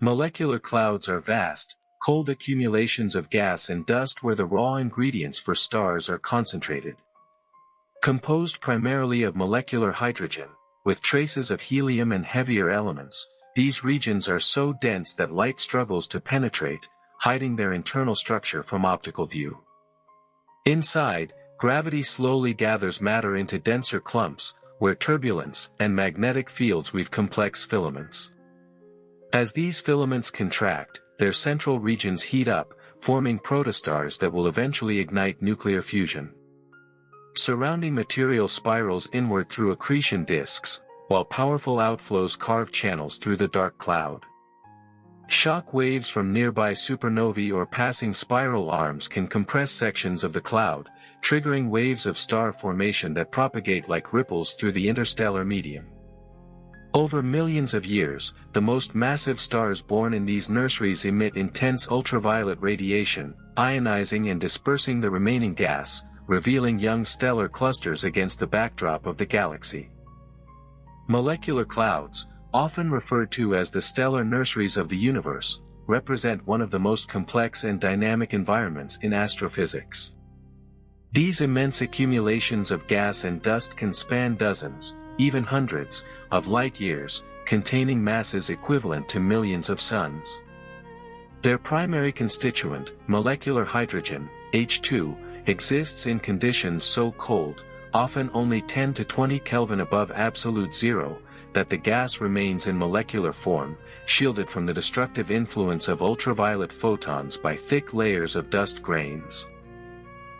Molecular clouds are vast, cold accumulations of gas and dust where the raw ingredients for stars are concentrated. Composed primarily of molecular hydrogen, with traces of helium and heavier elements, these regions are so dense that light struggles to penetrate, hiding their internal structure from optical view. Inside, gravity slowly gathers matter into denser clumps, where turbulence and magnetic fields weave complex filaments. As these filaments contract, their central regions heat up, forming protostars that will eventually ignite nuclear fusion. Surrounding material spirals inward through accretion disks, while powerful outflows carve channels through the dark cloud. Shock waves from nearby supernovae or passing spiral arms can compress sections of the cloud, triggering waves of star formation that propagate like ripples through the interstellar medium. Over millions of years, the most massive stars born in these nurseries emit intense ultraviolet radiation, ionizing and dispersing the remaining gas, revealing young stellar clusters against the backdrop of the galaxy. Molecular clouds, often referred to as the stellar nurseries of the universe, represent one of the most complex and dynamic environments in astrophysics. These immense accumulations of gas and dust can span dozens, even hundreds, of light-years, containing masses equivalent to millions of suns. Their primary constituent, molecular hydrogen, H2, exists in conditions so cold, often only 10 to 20 Kelvin above absolute zero, that the gas remains in molecular form, shielded from the destructive influence of ultraviolet photons by thick layers of dust grains.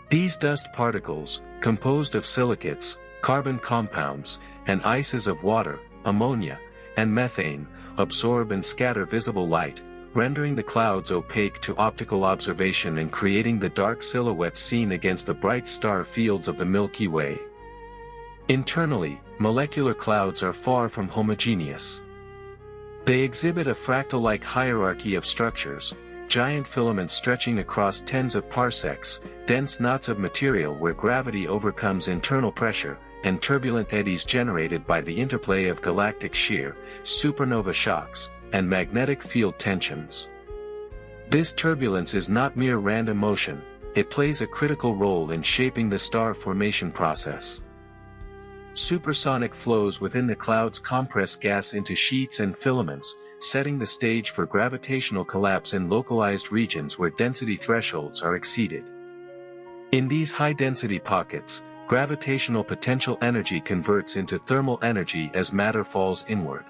These dust particles, composed of silicates, carbon compounds, and ices of water, ammonia, and methane, absorb and scatter visible light, rendering the clouds opaque to optical observation and creating the dark silhouettes seen against the bright star fields of the Milky Way. Internally, molecular clouds are far from homogeneous. They exhibit a fractal-like hierarchy of structures, giant filaments stretching across tens of parsecs, dense knots of material where gravity overcomes internal pressure, and turbulent eddies generated by the interplay of galactic shear, supernova shocks, and magnetic field tensions. This turbulence is not mere random motion, it plays a critical role in shaping the star formation process. Supersonic flows within the clouds compress gas into sheets and filaments, setting the stage for gravitational collapse in localized regions where density thresholds are exceeded. In these high-density pockets, gravitational potential energy converts into thermal energy as matter falls inward.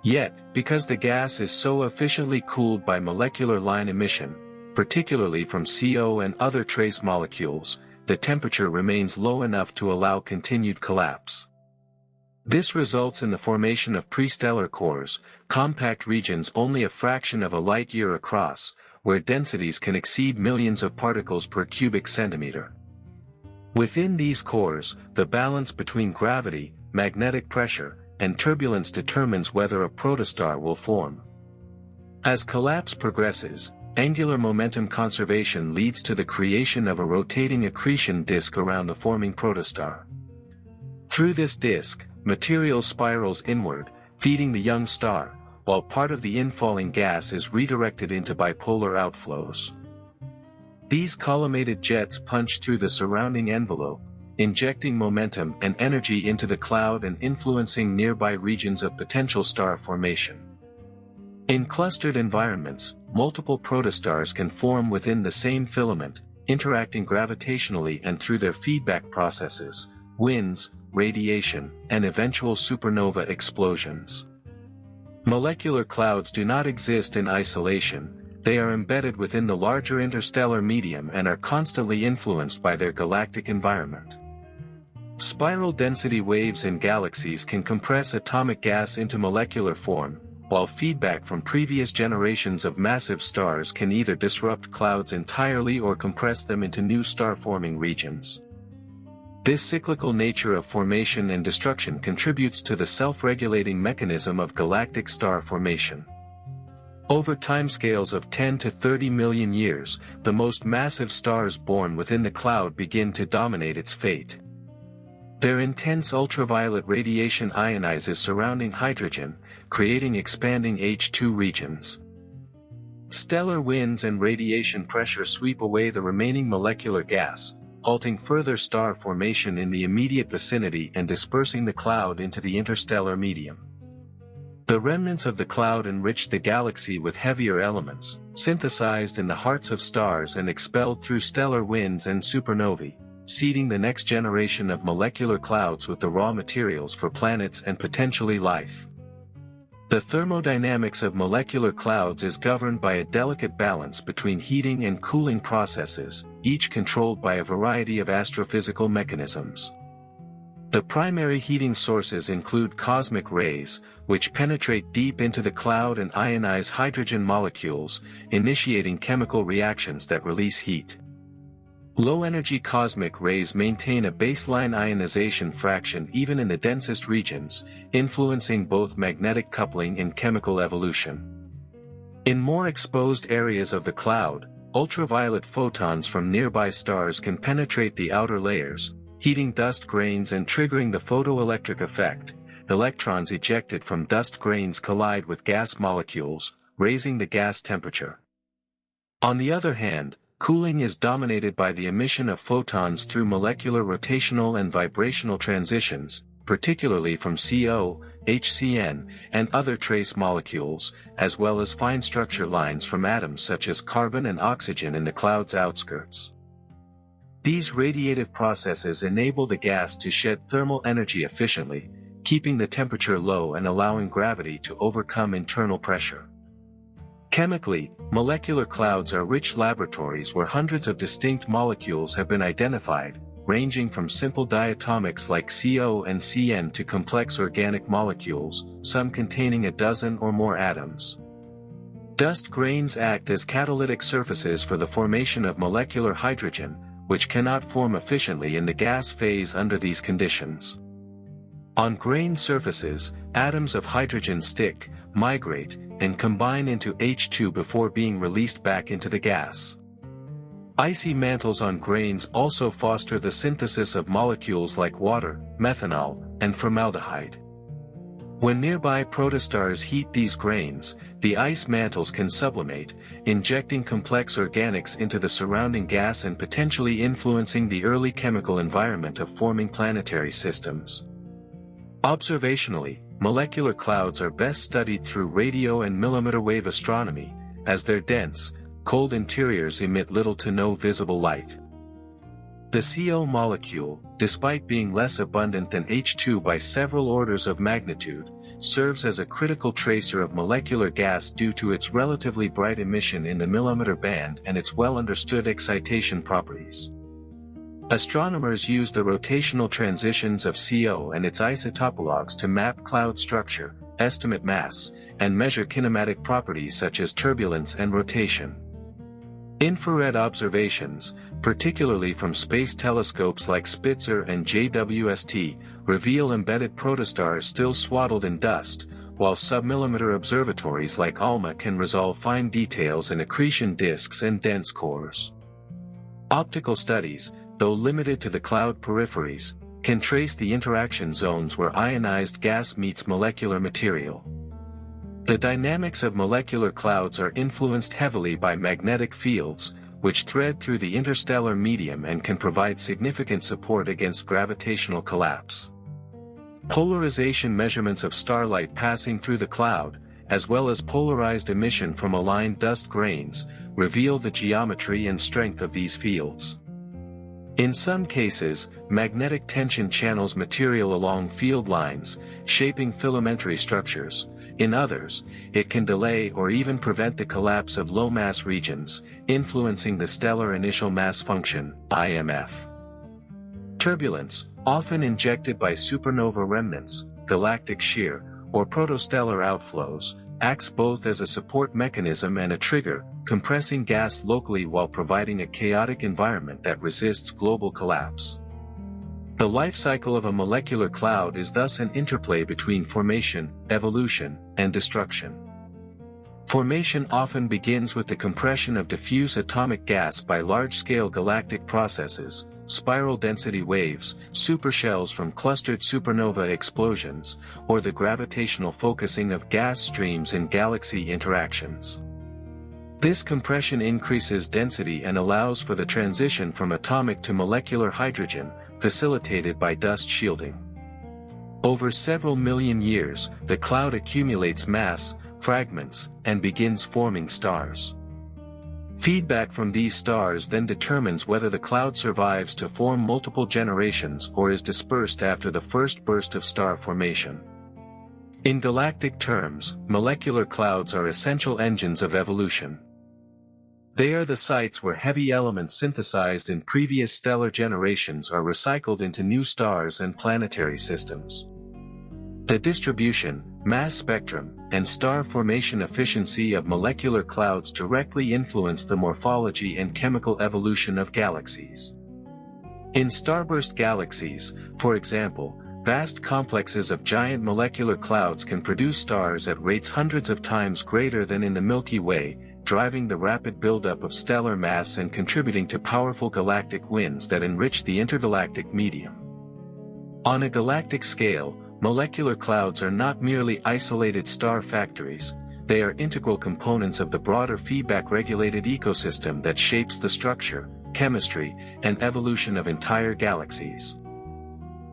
Yet, because the gas is so efficiently cooled by molecular line emission, particularly from CO and other trace molecules, the temperature remains low enough to allow continued collapse. This results in the formation of prestellar cores, compact regions only a fraction of a light-year across, where densities can exceed millions of particles per cubic centimeter. Within these cores, the balance between gravity, magnetic pressure, and turbulence determines whether a protostar will form. As collapse progresses, angular momentum conservation leads to the creation of a rotating accretion disk around the forming protostar. Through this disk, material spirals inward, feeding the young star, while part of the infalling gas is redirected into bipolar outflows. These collimated jets punch through the surrounding envelope, injecting momentum and energy into the cloud and influencing nearby regions of potential star formation. In clustered environments, multiple protostars can form within the same filament, interacting gravitationally and through their feedback processes, winds, radiation, and eventual supernova explosions. Molecular clouds do not exist in isolation, they are embedded within the larger interstellar medium and are constantly influenced by their galactic environment. Spiral density waves in galaxies can compress atomic gas into molecular form, while feedback from previous generations of massive stars can either disrupt clouds entirely or compress them into new star-forming regions. This cyclical nature of formation and destruction contributes to the self-regulating mechanism of galactic star formation. Over timescales of 10 to 30 million years, the most massive stars born within the cloud begin to dominate its fate. Their intense ultraviolet radiation ionizes surrounding hydrogen, creating expanding H2 regions. Stellar winds and radiation pressure sweep away the remaining molecular gas, halting further star formation in the immediate vicinity and dispersing the cloud into the interstellar medium. The remnants of the cloud enrich the galaxy with heavier elements, synthesized in the hearts of stars and expelled through stellar winds and supernovae, seeding the next generation of molecular clouds with the raw materials for planets and potentially life. The thermodynamics of molecular clouds is governed by a delicate balance between heating and cooling processes, each controlled by a variety of astrophysical mechanisms. The primary heating sources include cosmic rays, which penetrate deep into the cloud and ionize hydrogen molecules, initiating chemical reactions that release heat. Low-energy cosmic rays maintain a baseline ionization fraction even in the densest regions, influencing both magnetic coupling and chemical evolution. In more exposed areas of the cloud, ultraviolet photons from nearby stars can penetrate the outer layers, heating dust grains and triggering the photoelectric effect. Electrons ejected from dust grains collide with gas molecules, raising the gas temperature. On the other hand, cooling is dominated by the emission of photons through molecular rotational and vibrational transitions, particularly from CO, HCN, and other trace molecules, as well as fine structure lines from atoms such as carbon and oxygen in the cloud's outskirts. These radiative processes enable the gas to shed thermal energy efficiently, keeping the temperature low and allowing gravity to overcome internal pressure. Chemically, molecular clouds are rich laboratories where hundreds of distinct molecules have been identified, ranging from simple diatomics like CO and CN to complex organic molecules, some containing a dozen or more atoms. Dust grains act as catalytic surfaces for the formation of molecular hydrogen, which cannot form efficiently in the gas phase under these conditions. On grain surfaces, atoms of hydrogen stick, migrate, and combine into H2 before being released back into the gas. Icy mantles on grains also foster the synthesis of molecules like water, methanol, and formaldehyde. When nearby protostars heat these grains, the ice mantles can sublimate, injecting complex organics into the surrounding gas and potentially influencing the early chemical environment of forming planetary systems. Observationally, molecular clouds are best studied through radio and millimeter wave astronomy, as their dense, cold interiors emit little to no visible light. The CO molecule, despite being less abundant than H2 by several orders of magnitude, serves as a critical tracer of molecular gas due to its relatively bright emission in the millimeter band and its well-understood excitation properties. Astronomers use the rotational transitions of CO and its isotopologues to map cloud structure, estimate mass, and measure kinematic properties such as turbulence and rotation. Infrared observations, particularly from space telescopes like Spitzer and JWST, reveal embedded protostars still swaddled in dust, while submillimeter observatories like ALMA can resolve fine details in accretion disks and dense cores. Optical studies, though limited to the cloud peripheries, can trace the interaction zones where ionized gas meets molecular material. The dynamics of molecular clouds are influenced heavily by magnetic fields, which thread through the interstellar medium and can provide significant support against gravitational collapse. Polarization measurements of starlight passing through the cloud, as well as polarized emission from aligned dust grains, reveal the geometry and strength of these fields. In some cases, magnetic tension channels material along field lines, shaping filamentary structures. In others, it can delay or even prevent the collapse of low-mass regions, influencing the stellar initial mass function, IMF. Turbulence, often injected by supernova remnants, galactic shear, or protostellar outflows, acts both as a support mechanism and a trigger, compressing gas locally while providing a chaotic environment that resists global collapse. The life cycle of a molecular cloud is thus an interplay between formation, evolution, and destruction. Formation often begins with the compression of diffuse atomic gas by large-scale galactic processes, spiral density waves, supershells from clustered supernova explosions, or the gravitational focusing of gas streams in galaxy interactions. This compression increases density and allows for the transition from atomic to molecular hydrogen, facilitated by dust shielding. Over several million years, the cloud accumulates mass, fragments, and begins forming stars. Feedback from these stars then determines whether the cloud survives to form multiple generations or is dispersed after the first burst of star formation. In galactic terms, molecular clouds are essential engines of evolution. They are the sites where heavy elements synthesized in previous stellar generations are recycled into new stars and planetary systems. The distribution, mass spectrum, and star formation efficiency of molecular clouds directly influence the morphology and chemical evolution of galaxies. In starburst galaxies, for example, vast complexes of giant molecular clouds can produce stars at rates hundreds of times greater than in the Milky Way, driving the rapid buildup of stellar mass and contributing to powerful galactic winds that enrich the intergalactic medium. On a galactic scale, molecular clouds are not merely isolated star factories, they are integral components of the broader feedback-regulated ecosystem that shapes the structure, chemistry, and evolution of entire galaxies.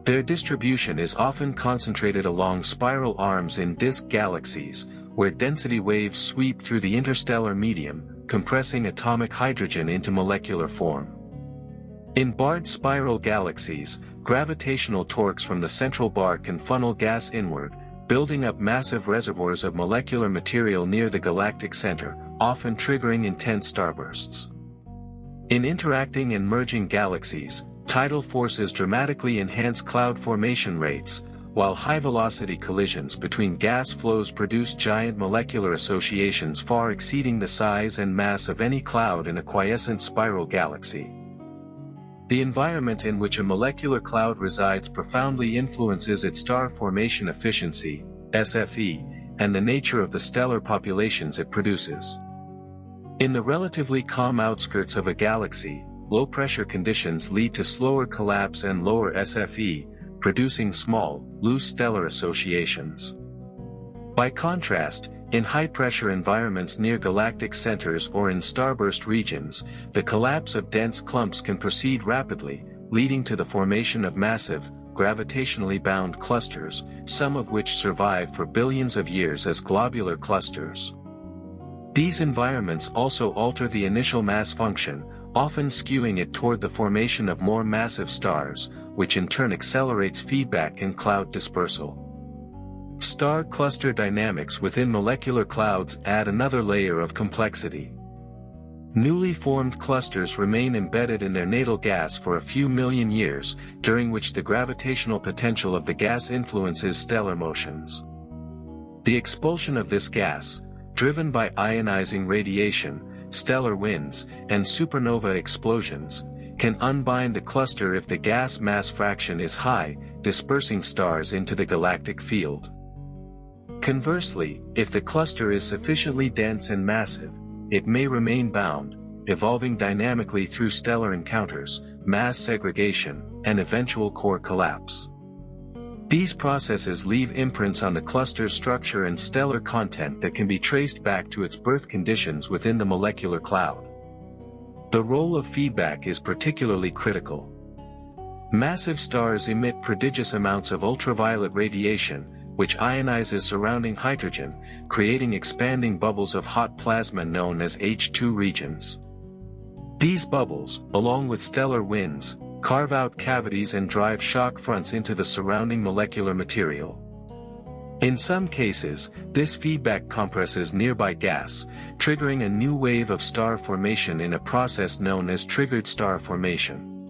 Their distribution is often concentrated along spiral arms in disk galaxies, where density waves sweep through the interstellar medium, compressing atomic hydrogen into molecular form. In barred spiral galaxies, gravitational torques from the central bar can funnel gas inward, building up massive reservoirs of molecular material near the galactic center, often triggering intense starbursts. In interacting and merging galaxies, tidal forces dramatically enhance cloud formation rates, while high-velocity collisions between gas flows produce giant molecular associations far exceeding the size and mass of any cloud in a quiescent spiral galaxy. The environment in which a molecular cloud resides profoundly influences its star formation efficiency, SFE, and the nature of the stellar populations it produces. In the relatively calm outskirts of a galaxy, low-pressure conditions lead to slower collapse and lower SFE, producing small, loose stellar associations. By contrast, in high-pressure environments near galactic centers or in starburst regions, the collapse of dense clumps can proceed rapidly, leading to the formation of massive, gravitationally bound clusters, some of which survive for billions of years as globular clusters. These environments also alter the initial mass function, often skewing it toward the formation of more massive stars, which in turn accelerates feedback and cloud dispersal. Star cluster dynamics within molecular clouds add another layer of complexity. Newly formed clusters remain embedded in their natal gas for a few million years, during which the gravitational potential of the gas influences stellar motions. The expulsion of this gas, driven by ionizing radiation, stellar winds, and supernova explosions, can unbind a cluster if the gas mass fraction is high, dispersing stars into the galactic field. Conversely, if the cluster is sufficiently dense and massive, it may remain bound, evolving dynamically through stellar encounters, mass segregation, and eventual core collapse. These processes leave imprints on the cluster's structure and stellar content that can be traced back to its birth conditions within the molecular cloud. The role of feedback is particularly critical. Massive stars emit prodigious amounts of ultraviolet radiation, which ionizes surrounding hydrogen, creating expanding bubbles of hot plasma known as H2 regions. These bubbles, along with stellar winds, carve out cavities and drive shock fronts into the surrounding molecular material. In some cases, this feedback compresses nearby gas, triggering a new wave of star formation in a process known as triggered star formation.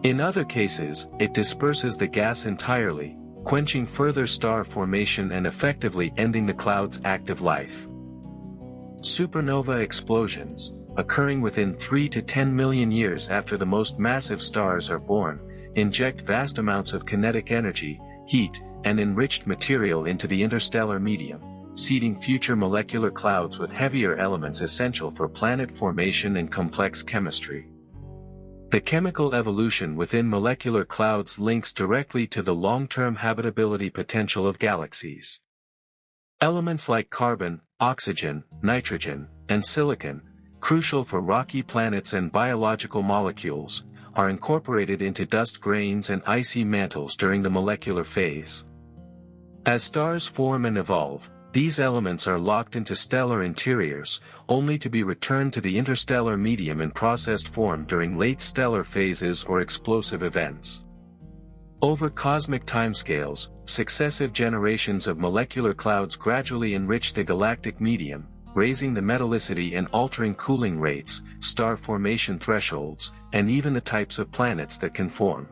In other cases, it disperses the gas entirely, quenching further star formation and effectively ending the cloud's active life. Supernova explosions, occurring within 3 to 10 million years after the most massive stars are born, inject vast amounts of kinetic energy, heat, and enriched material into the interstellar medium. seeding future molecular clouds with heavier elements essential for planet formation and complex chemistry. The chemical evolution within molecular clouds links directly to the long-term habitability potential of galaxies. Elements like carbon, oxygen, nitrogen, and silicon, crucial for rocky planets and biological molecules, are incorporated into dust grains and icy mantles during the molecular phase. As stars form and evolve, these elements are locked into stellar interiors, only to be returned to the interstellar medium in processed form during late stellar phases or explosive events. Over cosmic timescales, successive generations of molecular clouds gradually enrich the galactic medium, raising the metallicity and altering cooling rates, star formation thresholds, and even the types of planets that can form.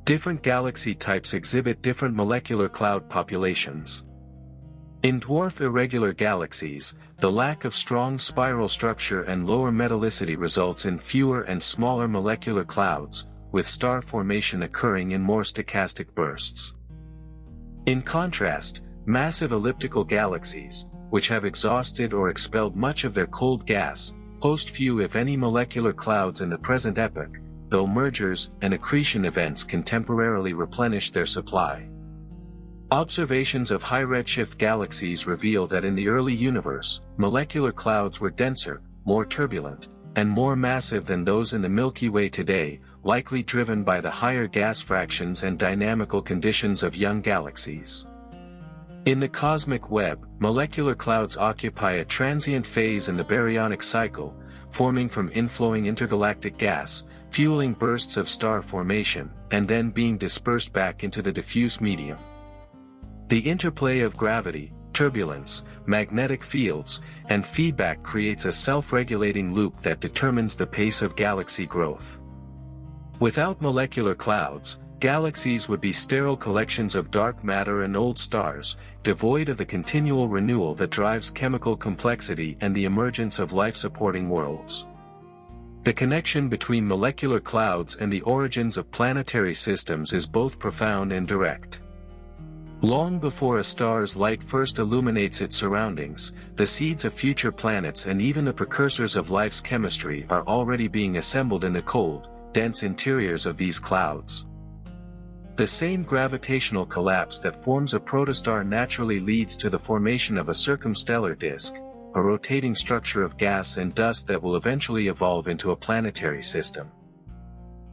Different galaxy types exhibit different molecular cloud populations. In dwarf irregular galaxies, the lack of strong spiral structure and lower metallicity results in fewer and smaller molecular clouds, with star formation occurring in more stochastic bursts. In contrast, massive elliptical galaxies, which have exhausted or expelled much of their cold gas, host few if any molecular clouds in the present epoch, though mergers and accretion events can temporarily replenish their supply. Observations of high redshift galaxies reveal that in the early universe, molecular clouds were denser, more turbulent, and more massive than those in the Milky Way today, likely driven by the higher gas fractions and dynamical conditions of young galaxies. In the cosmic web, molecular clouds occupy a transient phase in the baryonic cycle, forming from inflowing intergalactic gas, fueling bursts of star formation, and then being dispersed back into the diffuse medium. The interplay of gravity, turbulence, magnetic fields, and feedback creates a self-regulating loop that determines the pace of galaxy growth. Without molecular clouds, galaxies would be sterile collections of dark matter and old stars, devoid of the continual renewal that drives chemical complexity and the emergence of life-supporting worlds. The connection between molecular clouds and the origins of planetary systems is both profound and direct. Long before a star's light first illuminates its surroundings, the seeds of future planets and even the precursors of life's chemistry are already being assembled in the cold, dense interiors of these clouds. The same gravitational collapse that forms a protostar naturally leads to the formation of a circumstellar disk, a rotating structure of gas and dust that will eventually evolve into a planetary system.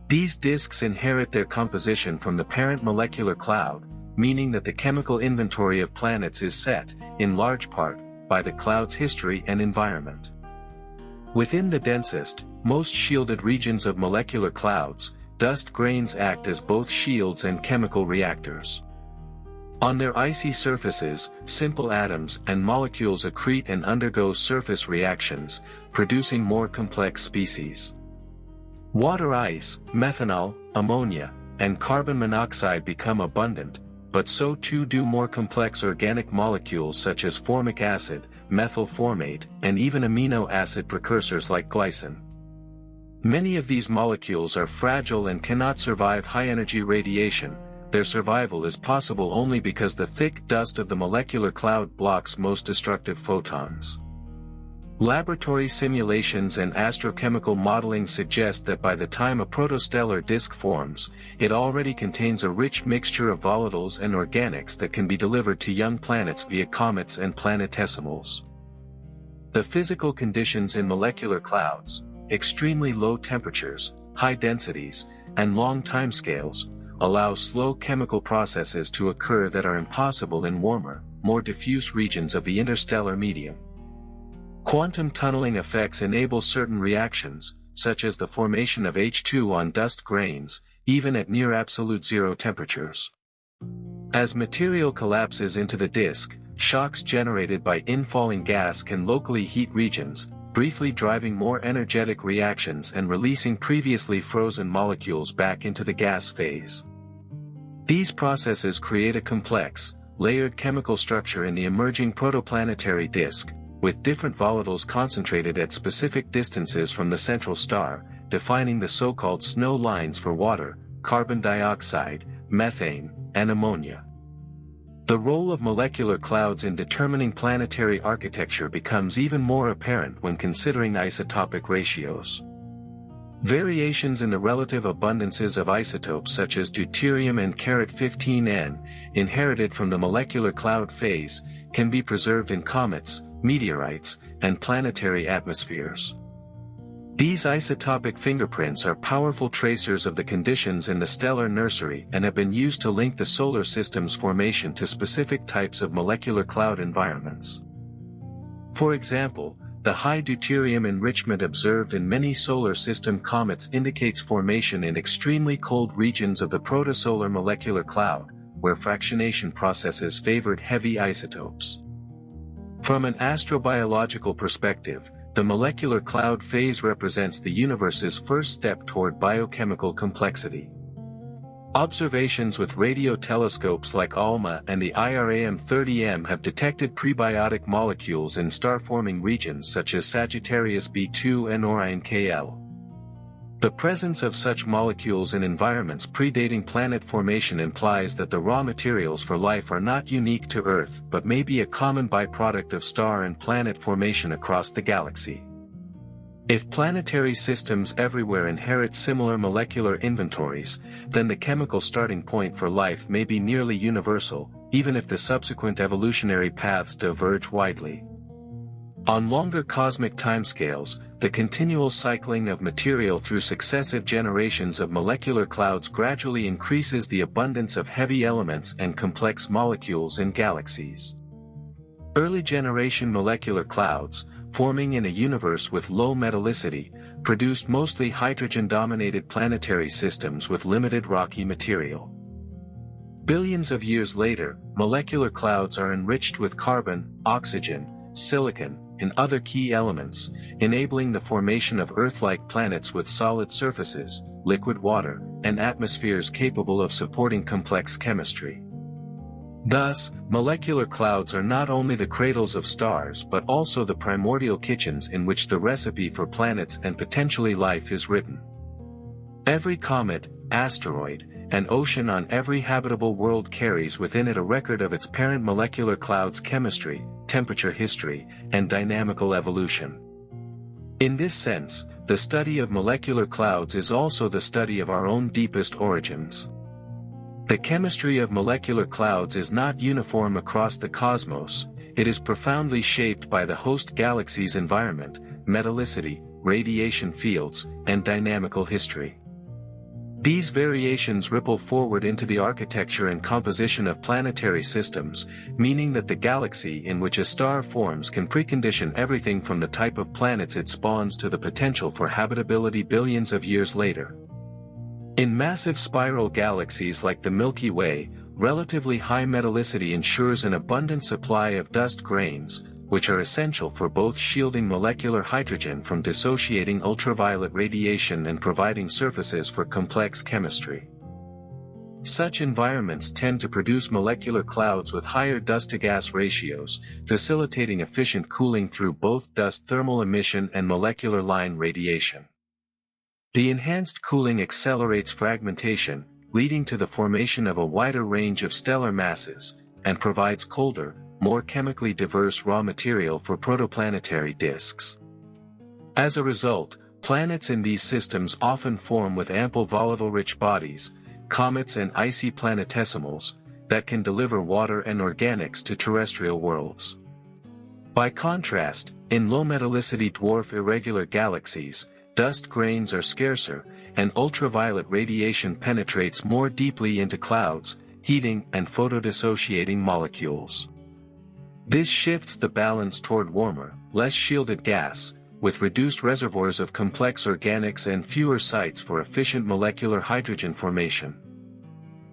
These disks inherit their composition from the parent molecular cloud, meaning that the chemical inventory of planets is set, in large part, by the cloud's history and environment. Within the densest, most shielded regions of molecular clouds, dust grains act as both shields and chemical reactors. On their icy surfaces, simple atoms and molecules accrete and undergo surface reactions, producing more complex species. Water ice, methanol, ammonia, and carbon monoxide become abundant, but so too do more complex organic molecules such as formic acid, methyl formate, and even amino acid precursors like glycine. Many of these molecules are fragile and cannot survive high-energy radiation. Their survival is possible only because the thick dust of the molecular cloud blocks most destructive photons. Laboratory simulations and astrochemical modeling suggest that by the time a protostellar disk forms, it already contains a rich mixture of volatiles and organics that can be delivered to young planets via comets and planetesimals. The physical conditions in molecular clouds, extremely low temperatures, high densities, and long timescales, allow slow chemical processes to occur that are impossible in warmer, more diffuse regions of the interstellar medium. Quantum tunneling effects enable certain reactions, such as the formation of H2 on dust grains, even at near absolute zero temperatures. As material collapses into the disk, shocks generated by infalling gas can locally heat regions, briefly driving more energetic reactions and releasing previously frozen molecules back into the gas phase. These processes create a complex, layered chemical structure in the emerging protoplanetary disk, with different volatiles concentrated at specific distances from the central star, defining the so-called snow lines for water, carbon dioxide, methane, and ammonia. The role of molecular clouds in determining planetary architecture becomes even more apparent when considering isotopic ratios. Variations in the relative abundances of isotopes such as deuterium and Ca-15N, inherited from the molecular cloud phase, can be preserved in comets, meteorites, and planetary atmospheres. These isotopic fingerprints are powerful tracers of the conditions in the stellar nursery and have been used to link the solar system's formation to specific types of molecular cloud environments. For example, the high deuterium enrichment observed in many solar system comets indicates formation in extremely cold regions of the protosolar molecular cloud, where fractionation processes favored heavy isotopes. From an astrobiological perspective, the molecular cloud phase represents the universe's first step toward biochemical complexity. Observations with radio telescopes like ALMA and the IRAM-30M have detected prebiotic molecules in star-forming regions such as Sagittarius B2 and Orion KL. The presence of such molecules in environments predating planet formation implies that the raw materials for life are not unique to Earth but may be a common byproduct of star and planet formation across the galaxy. If planetary systems everywhere inherit similar molecular inventories, then the chemical starting point for life may be nearly universal, even if the subsequent evolutionary paths diverge widely. On longer cosmic timescales, the continual cycling of material through successive generations of molecular clouds gradually increases the abundance of heavy elements and complex molecules in galaxies. Early generation molecular clouds, forming in a universe with low metallicity, produced mostly hydrogen-dominated planetary systems with limited rocky material. Billions of years later, molecular clouds are enriched with carbon, oxygen, silicon, and other key elements, enabling the formation of Earth-like planets with solid surfaces, liquid water, and atmospheres capable of supporting complex chemistry. Thus, molecular clouds are not only the cradles of stars but also the primordial kitchens in which the recipe for planets and potentially life is written. Every comet, asteroid, and ocean on every habitable world carries within it a record of its parent molecular cloud's chemistry, temperature history, and dynamical evolution. In this sense, the study of molecular clouds is also the study of our own deepest origins. The chemistry of molecular clouds is not uniform across the cosmos, it is profoundly shaped by the host galaxy's environment, metallicity, radiation fields, and dynamical history. These variations ripple forward into the architecture and composition of planetary systems, meaning that the galaxy in which a star forms can precondition everything from the type of planets it spawns to the potential for habitability billions of years later. In massive spiral galaxies like the Milky Way, relatively high metallicity ensures an abundant supply of dust grains, which are essential for both shielding molecular hydrogen from dissociating ultraviolet radiation and providing surfaces for complex chemistry. Such environments tend to produce molecular clouds with higher dust-to-gas ratios, facilitating efficient cooling through both dust thermal emission and molecular line radiation. The enhanced cooling accelerates fragmentation, leading to the formation of a wider range of stellar masses, and provides colder, more chemically diverse raw material for protoplanetary disks. As a result, planets in these systems often form with ample volatile-rich bodies, comets and icy planetesimals, that can deliver water and organics to terrestrial worlds. By contrast, in low-metallicity dwarf irregular galaxies, dust grains are scarcer, and ultraviolet radiation penetrates more deeply into clouds, heating and photodissociating molecules. This shifts the balance toward warmer, less shielded gas, with reduced reservoirs of complex organics and fewer sites for efficient molecular hydrogen formation.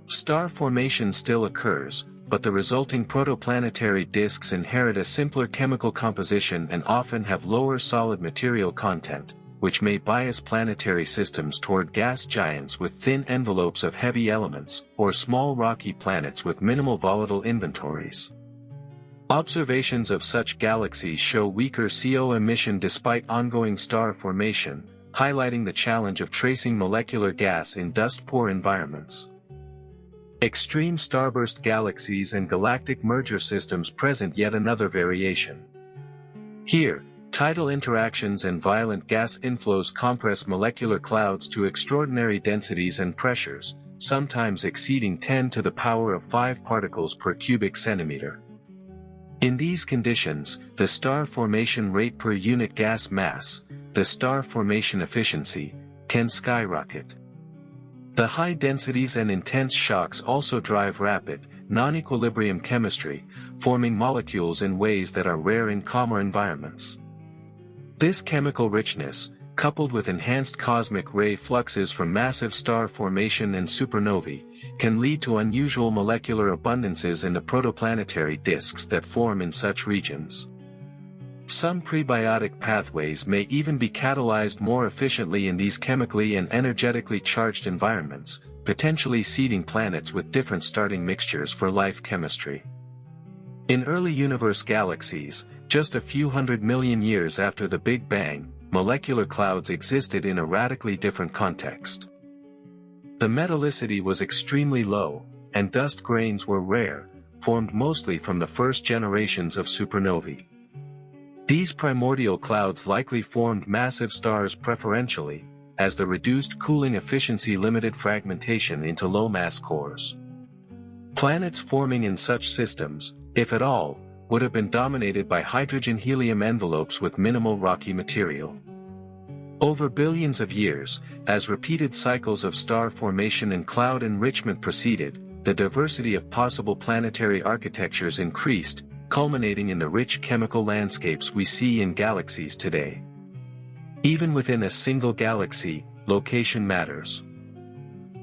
Star formation still occurs, but the resulting protoplanetary disks inherit a simpler chemical composition and often have lower solid material content, which may bias planetary systems toward gas giants with thin envelopes of heavy elements, or small rocky planets with minimal volatile inventories. Observations of such galaxies show weaker CO emission despite ongoing star formation, highlighting the challenge of tracing molecular gas in dust-poor environments. Extreme starburst galaxies and galactic merger systems present yet another variation. Here, tidal interactions and violent gas inflows compress molecular clouds to extraordinary densities and pressures, sometimes exceeding 10 to the power of 5 particles per cubic centimeter. In these conditions, the star formation rate per unit gas mass, the star formation efficiency, can skyrocket. The high densities and intense shocks also drive rapid, non-equilibrium chemistry, forming molecules in ways that are rare in calmer environments. This chemical richness, coupled with enhanced cosmic ray fluxes from massive star formation and supernovae, can lead to unusual molecular abundances in the protoplanetary disks that form in such regions. Some prebiotic pathways may even be catalyzed more efficiently in these chemically and energetically charged environments, potentially seeding planets with different starting mixtures for life chemistry. In early universe galaxies, just a few 100 million years after the Big Bang, molecular clouds existed in a radically different context. The metallicity was extremely low, and dust grains were rare, formed mostly from the first generations of supernovae. These primordial clouds likely formed massive stars preferentially, as the reduced cooling efficiency limited fragmentation into low-mass cores. Planets forming in such systems, if at all, would have been dominated by hydrogen-helium envelopes with minimal rocky material. Over billions of years, as repeated cycles of star formation and cloud enrichment proceeded, the diversity of possible planetary architectures increased, culminating in the rich chemical landscapes we see in galaxies today. Even within a single galaxy, location matters.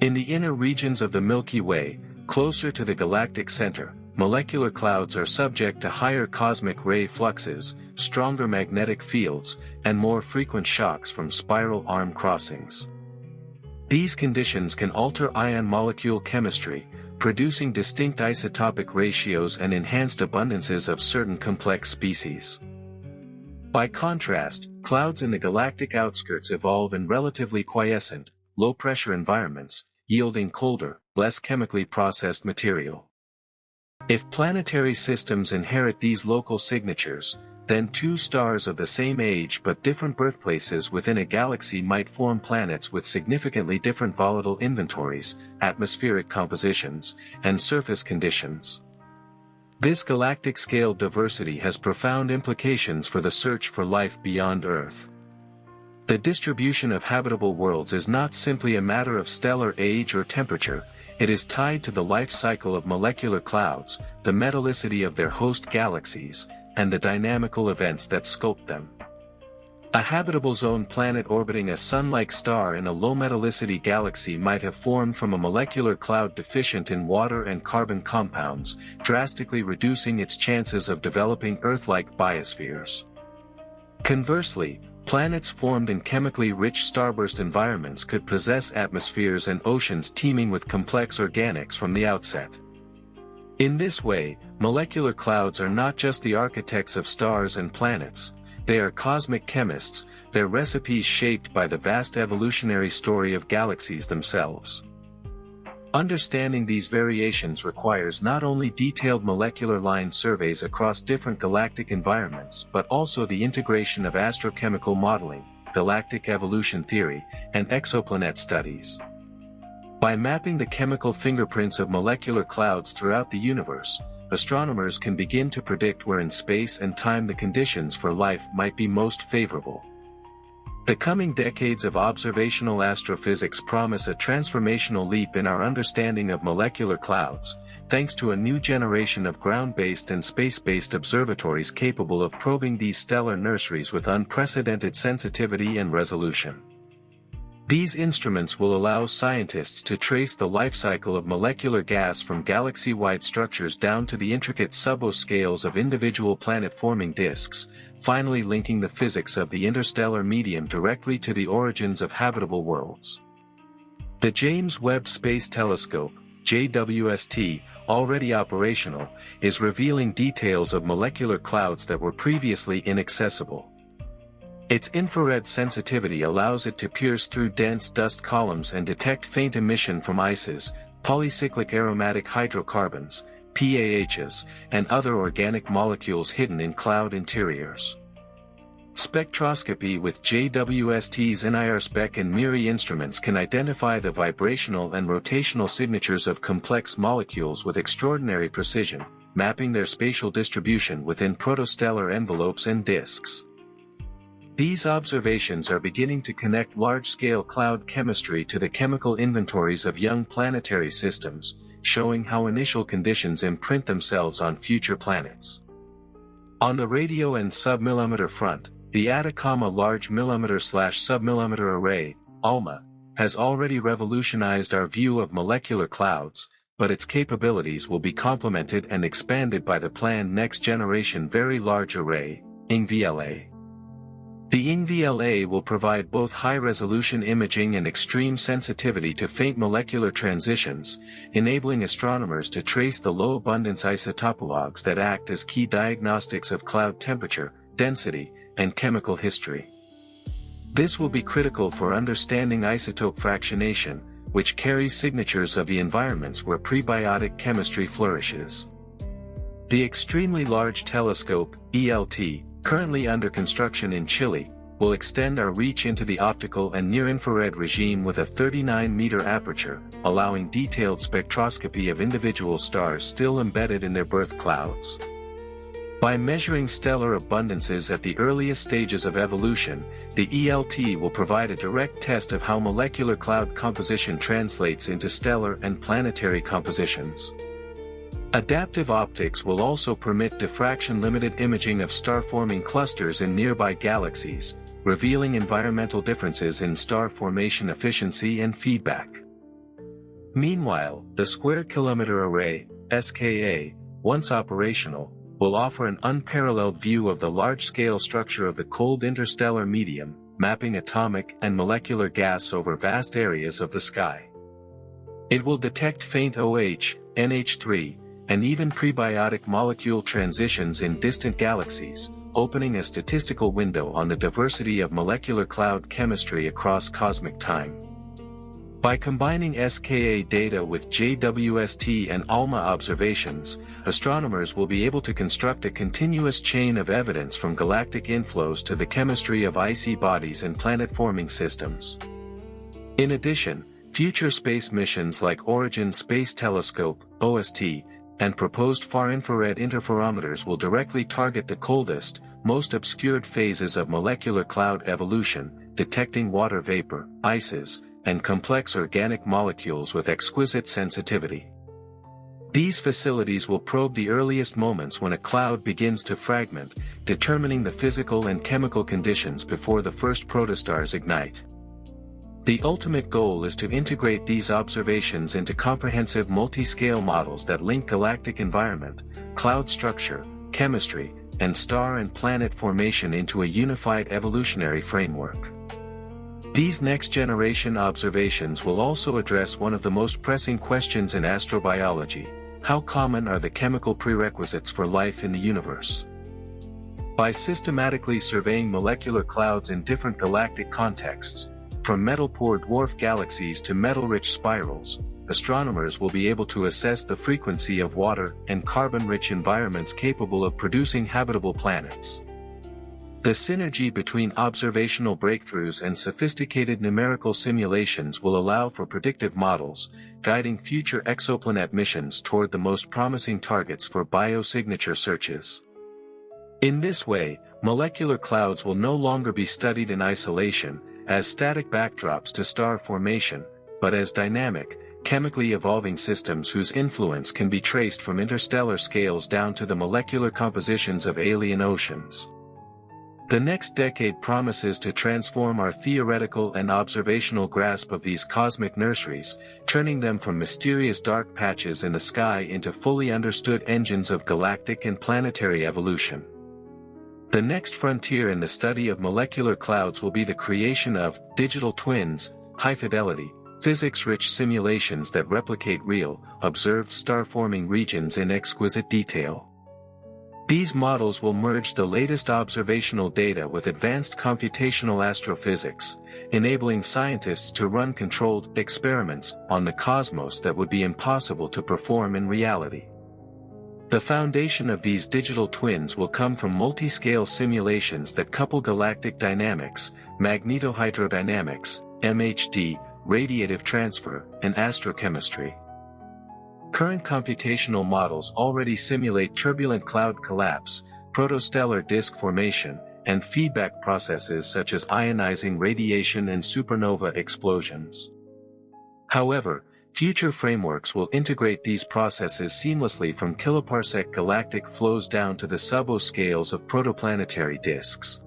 In the inner regions of the Milky Way, closer to the galactic center, molecular clouds are subject to higher cosmic ray fluxes, stronger magnetic fields, and more frequent shocks from spiral arm crossings. These conditions can alter ion molecule chemistry, producing distinct isotopic ratios and enhanced abundances of certain complex species. By contrast, clouds in the galactic outskirts evolve in relatively quiescent, low-pressure environments, yielding colder, less chemically processed material. If planetary systems inherit these local signatures, then two stars of the same age but different birthplaces within a galaxy might form planets with significantly different volatile inventories, atmospheric compositions, and surface conditions. This galactic-scale diversity has profound implications for the search for life beyond Earth. The distribution of habitable worlds is not simply a matter of stellar age or temperature, it is tied to the life cycle of molecular clouds, the metallicity of their host galaxies, and the dynamical events that sculpt them. A habitable zone planet orbiting a Sun-like star in a low-metallicity galaxy might have formed from a molecular cloud deficient in water and carbon compounds, drastically reducing its chances of developing Earth-like biospheres. Conversely, planets formed in chemically rich starburst environments could possess atmospheres and oceans teeming with complex organics from the outset. In this way, molecular clouds are not just the architects of stars and planets, they are cosmic chemists, their recipes shaped by the vast evolutionary story of galaxies themselves. Understanding these variations requires not only detailed molecular line surveys across different galactic environments but also the integration of astrochemical modeling, galactic evolution theory, and exoplanet studies. By mapping the chemical fingerprints of molecular clouds throughout the universe, astronomers can begin to predict where in space and time the conditions for life might be most favorable. The coming decades of observational astrophysics promise a transformational leap in our understanding of molecular clouds, thanks to a new generation of ground-based and space-based observatories capable of probing these stellar nurseries with unprecedented sensitivity and resolution. These instruments will allow scientists to trace the life cycle of molecular gas from galaxy-wide structures down to the intricate suboscales of individual planet-forming disks, finally linking the physics of the interstellar medium directly to the origins of habitable worlds. The James Webb Space Telescope, JWST, already operational, is revealing details of molecular clouds that were previously inaccessible. Its infrared sensitivity allows it to pierce through dense dust columns and detect faint emission from ices, polycyclic aromatic hydrocarbons, PAHs, and other organic molecules hidden in cloud interiors. Spectroscopy with JWST's NIRSpec and MIRI instruments can identify the vibrational and rotational signatures of complex molecules with extraordinary precision, mapping their spatial distribution within protostellar envelopes and disks. These observations are beginning to connect large-scale cloud chemistry to the chemical inventories of young planetary systems, showing how initial conditions imprint themselves on future planets. On the radio and submillimeter front, the Atacama Large Millimeter/Submillimeter Array, ALMA, has already revolutionized our view of molecular clouds, but its capabilities will be complemented and expanded by the planned next-generation Very Large Array, INGVLA. The INGVLA will provide both high-resolution imaging and extreme sensitivity to faint molecular transitions, enabling astronomers to trace the low-abundance isotopologues that act as key diagnostics of cloud temperature, density, and chemical history. This will be critical for understanding isotope fractionation, which carries signatures of the environments where prebiotic chemistry flourishes. The Extremely Large Telescope, ELT, currently under construction in Chile, will extend our reach into the optical and near-infrared regime with a 39-meter aperture, allowing detailed spectroscopy of individual stars still embedded in their birth clouds. By measuring stellar abundances at the earliest stages of evolution, the ELT will provide a direct test of how molecular cloud composition translates into stellar and planetary compositions. Adaptive optics will also permit diffraction-limited imaging of star-forming clusters in nearby galaxies, revealing environmental differences in star formation efficiency and feedback. Meanwhile, the Square Kilometer Array, SKA, once operational, will offer an unparalleled view of the large-scale structure of the cold interstellar medium, mapping atomic and molecular gas over vast areas of the sky. It will detect faint OH, NH3, and even prebiotic molecule transitions in distant galaxies, opening a statistical window on the diversity of molecular cloud chemistry across cosmic time. By combining SKA data with JWST and ALMA observations, astronomers will be able to construct a continuous chain of evidence from galactic inflows to the chemistry of icy bodies and planet-forming systems. In addition, future space missions like Origin Space Telescope, OST, and proposed far-infrared interferometers will directly target the coldest, most obscured phases of molecular cloud evolution, detecting water vapor, ices, and complex organic molecules with exquisite sensitivity. These facilities will probe the earliest moments when a cloud begins to fragment, determining the physical and chemical conditions before the first protostars ignite. The ultimate goal is to integrate these observations into comprehensive multi-scale models that link galactic environment, cloud structure, chemistry, and star and planet formation into a unified evolutionary framework. These next-generation observations will also address one of the most pressing questions in astrobiology: how common are the chemical prerequisites for life in the universe? By systematically surveying molecular clouds in different galactic contexts, from metal-poor dwarf galaxies to metal-rich spirals, astronomers will be able to assess the frequency of water and carbon-rich environments capable of producing habitable planets. The synergy between observational breakthroughs and sophisticated numerical simulations will allow for predictive models, guiding future exoplanet missions toward the most promising targets for biosignature searches. In this way, molecular clouds will no longer be studied in isolation, as static backdrops to star formation, but as dynamic, chemically evolving systems whose influence can be traced from interstellar scales down to the molecular compositions of alien oceans. The next decade promises to transform our theoretical and observational grasp of these cosmic nurseries, turning them from mysterious dark patches in the sky into fully understood engines of galactic and planetary evolution. The next frontier in the study of molecular clouds will be the creation of digital twins, high-fidelity, physics-rich simulations that replicate real, observed star-forming regions in exquisite detail. These models will merge the latest observational data with advanced computational astrophysics, enabling scientists to run controlled experiments on the cosmos that would be impossible to perform in reality. The foundation of these digital twins will come from multi-scale simulations that couple galactic dynamics, magnetohydrodynamics, MHD, radiative transfer, and astrochemistry. Current computational models already simulate turbulent cloud collapse, protostellar disk formation, and feedback processes such as ionizing radiation and supernova explosions. However, future frameworks will integrate these processes seamlessly from kiloparsec galactic flows down to the suboscales of protoplanetary disks.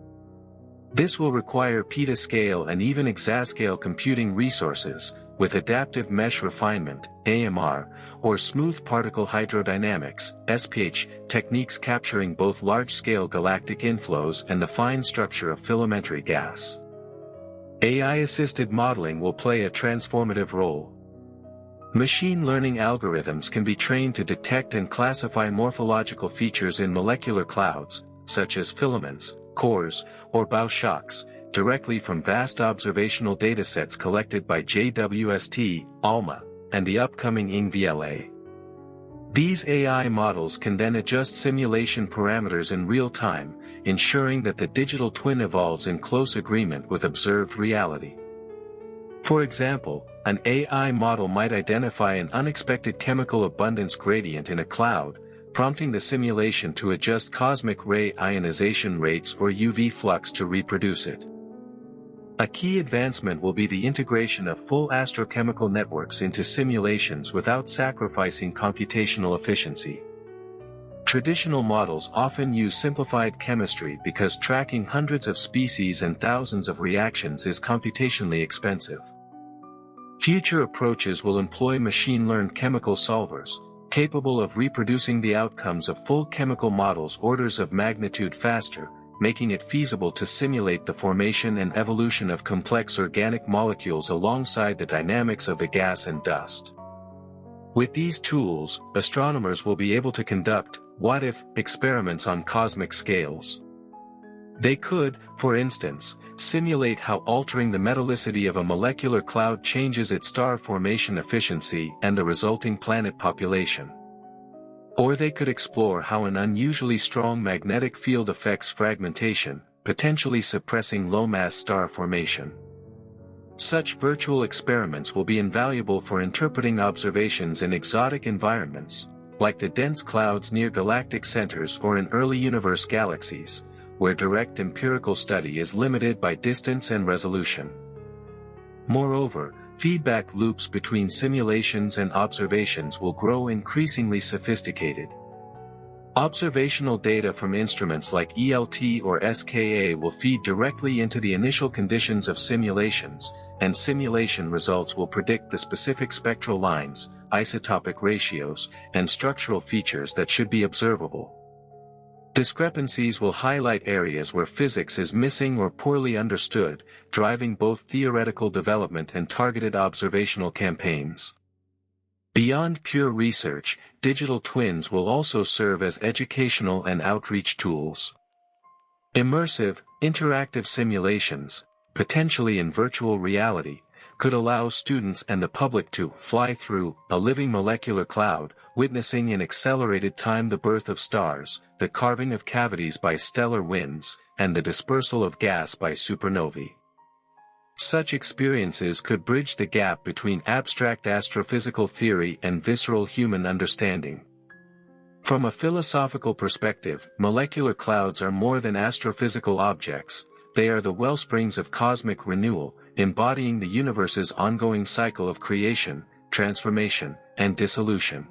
This will require petascale and even exascale computing resources, with adaptive mesh refinement, AMR, or smooth particle hydrodynamics, SPH, techniques capturing both large-scale galactic inflows and the fine structure of filamentary gas. AI-assisted modeling will play a transformative role. Machine learning algorithms can be trained to detect and classify morphological features in molecular clouds, such as filaments, cores, or bow shocks, directly from vast observational datasets collected by JWST, ALMA, and the upcoming INGVLA. These AI models can then adjust simulation parameters in real time, ensuring that the digital twin evolves in close agreement with observed reality. For example, an AI model might identify an unexpected chemical abundance gradient in a cloud, prompting the simulation to adjust cosmic ray ionization rates or UV flux to reproduce it. A key advancement will be the integration of full astrochemical networks into simulations without sacrificing computational efficiency. Traditional models often use simplified chemistry because tracking hundreds of species and thousands of reactions is computationally expensive. Future approaches will employ machine-learned chemical solvers, capable of reproducing the outcomes of full chemical models orders of magnitude faster, making it feasible to simulate the formation and evolution of complex organic molecules alongside the dynamics of the gas and dust. With these tools, astronomers will be able to conduct what-if experiments on cosmic scales. They could, for instance, simulate how altering the metallicity of a molecular cloud changes its star formation efficiency and the resulting planet population. Or they could explore how an unusually strong magnetic field affects fragmentation, potentially suppressing low-mass star formation. Such virtual experiments will be invaluable for interpreting observations in exotic environments, like the dense clouds near galactic centers or in early universe galaxies, where direct empirical study is limited by distance and resolution. Moreover, feedback loops between simulations and observations will grow increasingly sophisticated. Observational data from instruments like ELT or SKA will feed directly into the initial conditions of simulations, and simulation results will predict the specific spectral lines, isotopic ratios, and structural features that should be observable. Discrepancies will highlight areas where physics is missing or poorly understood, driving both theoretical development and targeted observational campaigns. Beyond pure research, digital twins will also serve as educational and outreach tools. Immersive, interactive simulations, potentially in virtual reality, could allow students and the public to fly through a living molecular cloud, witnessing in accelerated time the birth of stars, the carving of cavities by stellar winds, and the dispersal of gas by supernovae. Such experiences could bridge the gap between abstract astrophysical theory and visceral human understanding. From a philosophical perspective, molecular clouds are more than astrophysical objects, they are the wellsprings of cosmic renewal, embodying the universe's ongoing cycle of creation, transformation, and dissolution.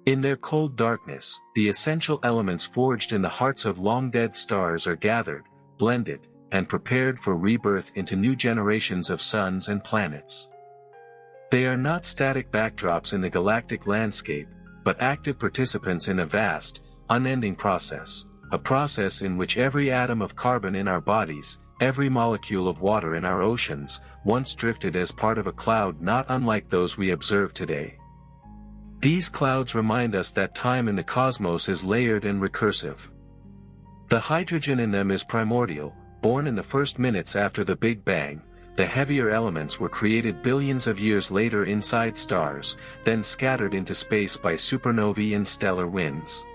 In their cold darkness, the essential elements forged in the hearts of long-dead stars are gathered, blended, and prepared for rebirth into new generations of suns and planets. They are not static backdrops in the galactic landscape, but active participants in a vast, unending process, a process in which every atom of carbon in our bodies, every molecule of water in our oceans, once drifted as part of a cloud not unlike those we observe today. These clouds remind us that time in the cosmos is layered and recursive. The hydrogen in them is primordial, born in the first minutes after the Big Bang. The heavier elements were created billions of years later inside stars, then scattered into space by supernovae and stellar winds.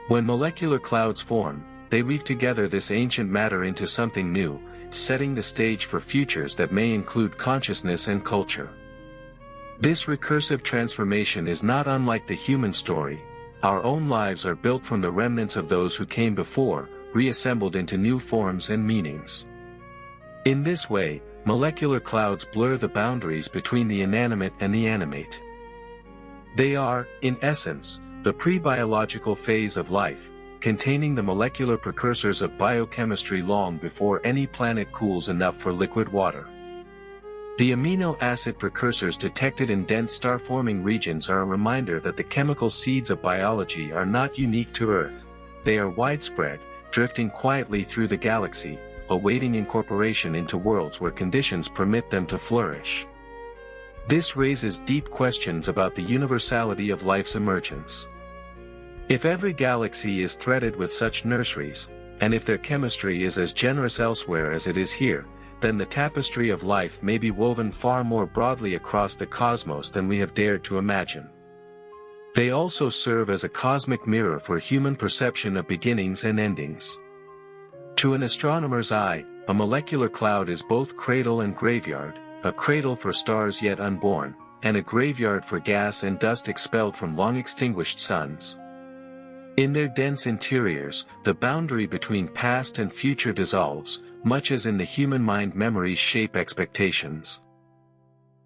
When molecular clouds form, they weave together this ancient matter into something new, setting the stage for futures that may include consciousness and culture. This recursive transformation is not unlike the human story. Our own lives are built from the remnants of those who came before, reassembled into new forms and meanings. In this way, molecular clouds blur the boundaries between the inanimate and the animate. They are, in essence, the pre-biological phase of life, containing the molecular precursors of biochemistry long before any planet cools enough for liquid water. The amino acid precursors detected in dense star-forming regions are a reminder that the chemical seeds of biology are not unique to Earth. They are widespread, drifting quietly through the galaxy, awaiting incorporation into worlds where conditions permit them to flourish. This raises deep questions about the universality of life's emergence. If every galaxy is threaded with such nurseries, and if their chemistry is as generous elsewhere as it is here, then the tapestry of life may be woven far more broadly across the cosmos than we have dared to imagine. They also serve as a cosmic mirror for human perception of beginnings and endings. To an astronomer's eye, a molecular cloud is both cradle and graveyard, a cradle for stars yet unborn, and a graveyard for gas and dust expelled from long-extinguished suns. In their dense interiors, the boundary between past and future dissolves, much as in the human mind memories shape expectations.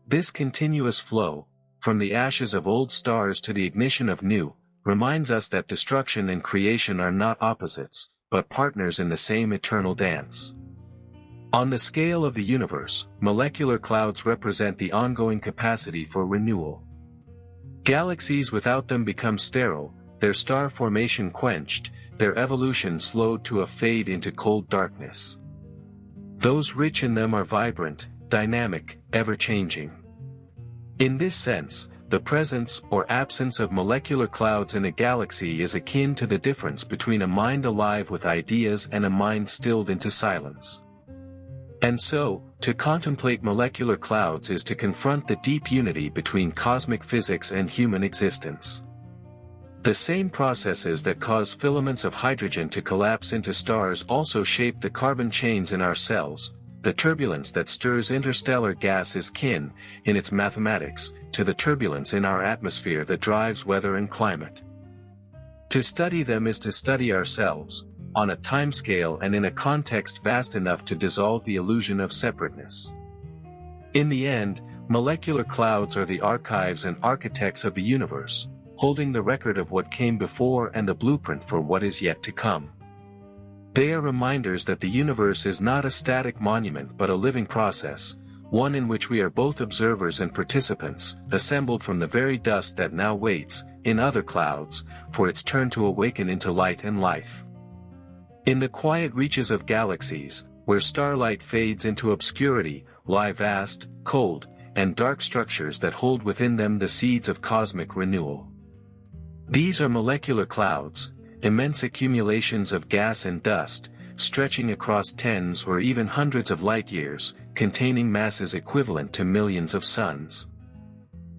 This continuous flow, from the ashes of old stars to the ignition of new, reminds us that destruction and creation are not opposites, but partners in the same eternal dance. On the scale of the universe, molecular clouds represent the ongoing capacity for renewal. Galaxies without them become sterile, their star formation quenched, their evolution slowed to a fade into cold darkness. Those rich in them are vibrant, dynamic, ever-changing. In this sense, the presence or absence of molecular clouds in a galaxy is akin to the difference between a mind alive with ideas and a mind stilled into silence. And so, to contemplate molecular clouds is to confront the deep unity between cosmic physics and human existence. The same processes that cause filaments of hydrogen to collapse into stars also shape the carbon chains in our cells. The turbulence that stirs interstellar gas is kin, in its mathematics, to the turbulence in our atmosphere that drives weather and climate. To study them is to study ourselves, on a timescale and in a context vast enough to dissolve the illusion of separateness. In the end, molecular clouds are the archives and architects of the universe, holding the record of what came before and the blueprint for what is yet to come. They are reminders that the universe is not a static monument but a living process, one in which we are both observers and participants, assembled from the very dust that now waits, in other clouds, for its turn to awaken into light and life. In the quiet reaches of galaxies, where starlight fades into obscurity, lie vast, cold, and dark structures that hold within them the seeds of cosmic renewal. These are molecular clouds, immense accumulations of gas and dust, stretching across tens or even hundreds of light-years, containing masses equivalent to millions of suns.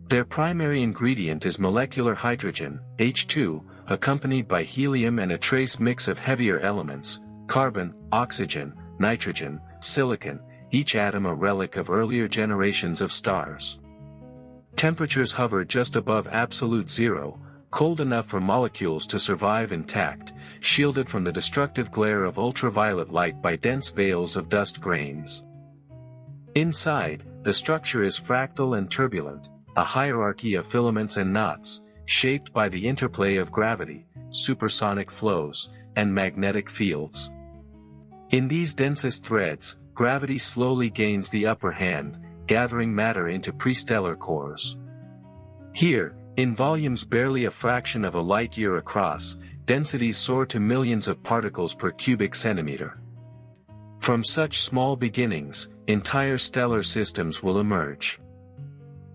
Their primary ingredient is molecular hydrogen, H2, accompanied by helium and a trace mix of heavier elements, carbon, oxygen, nitrogen, silicon, each atom a relic of earlier generations of stars. Temperatures hover just above absolute zero, cold enough for molecules to survive intact, shielded from the destructive glare of ultraviolet light by dense veils of dust grains. Inside, the structure is fractal and turbulent, a hierarchy of filaments and knots, shaped by the interplay of gravity, supersonic flows, and magnetic fields. In these densest threads, gravity slowly gains the upper hand, gathering matter into prestellar cores. Here, in volumes barely a fraction of a light-year across, densities soar to millions of particles per cubic centimeter. From such small beginnings, entire stellar systems will emerge.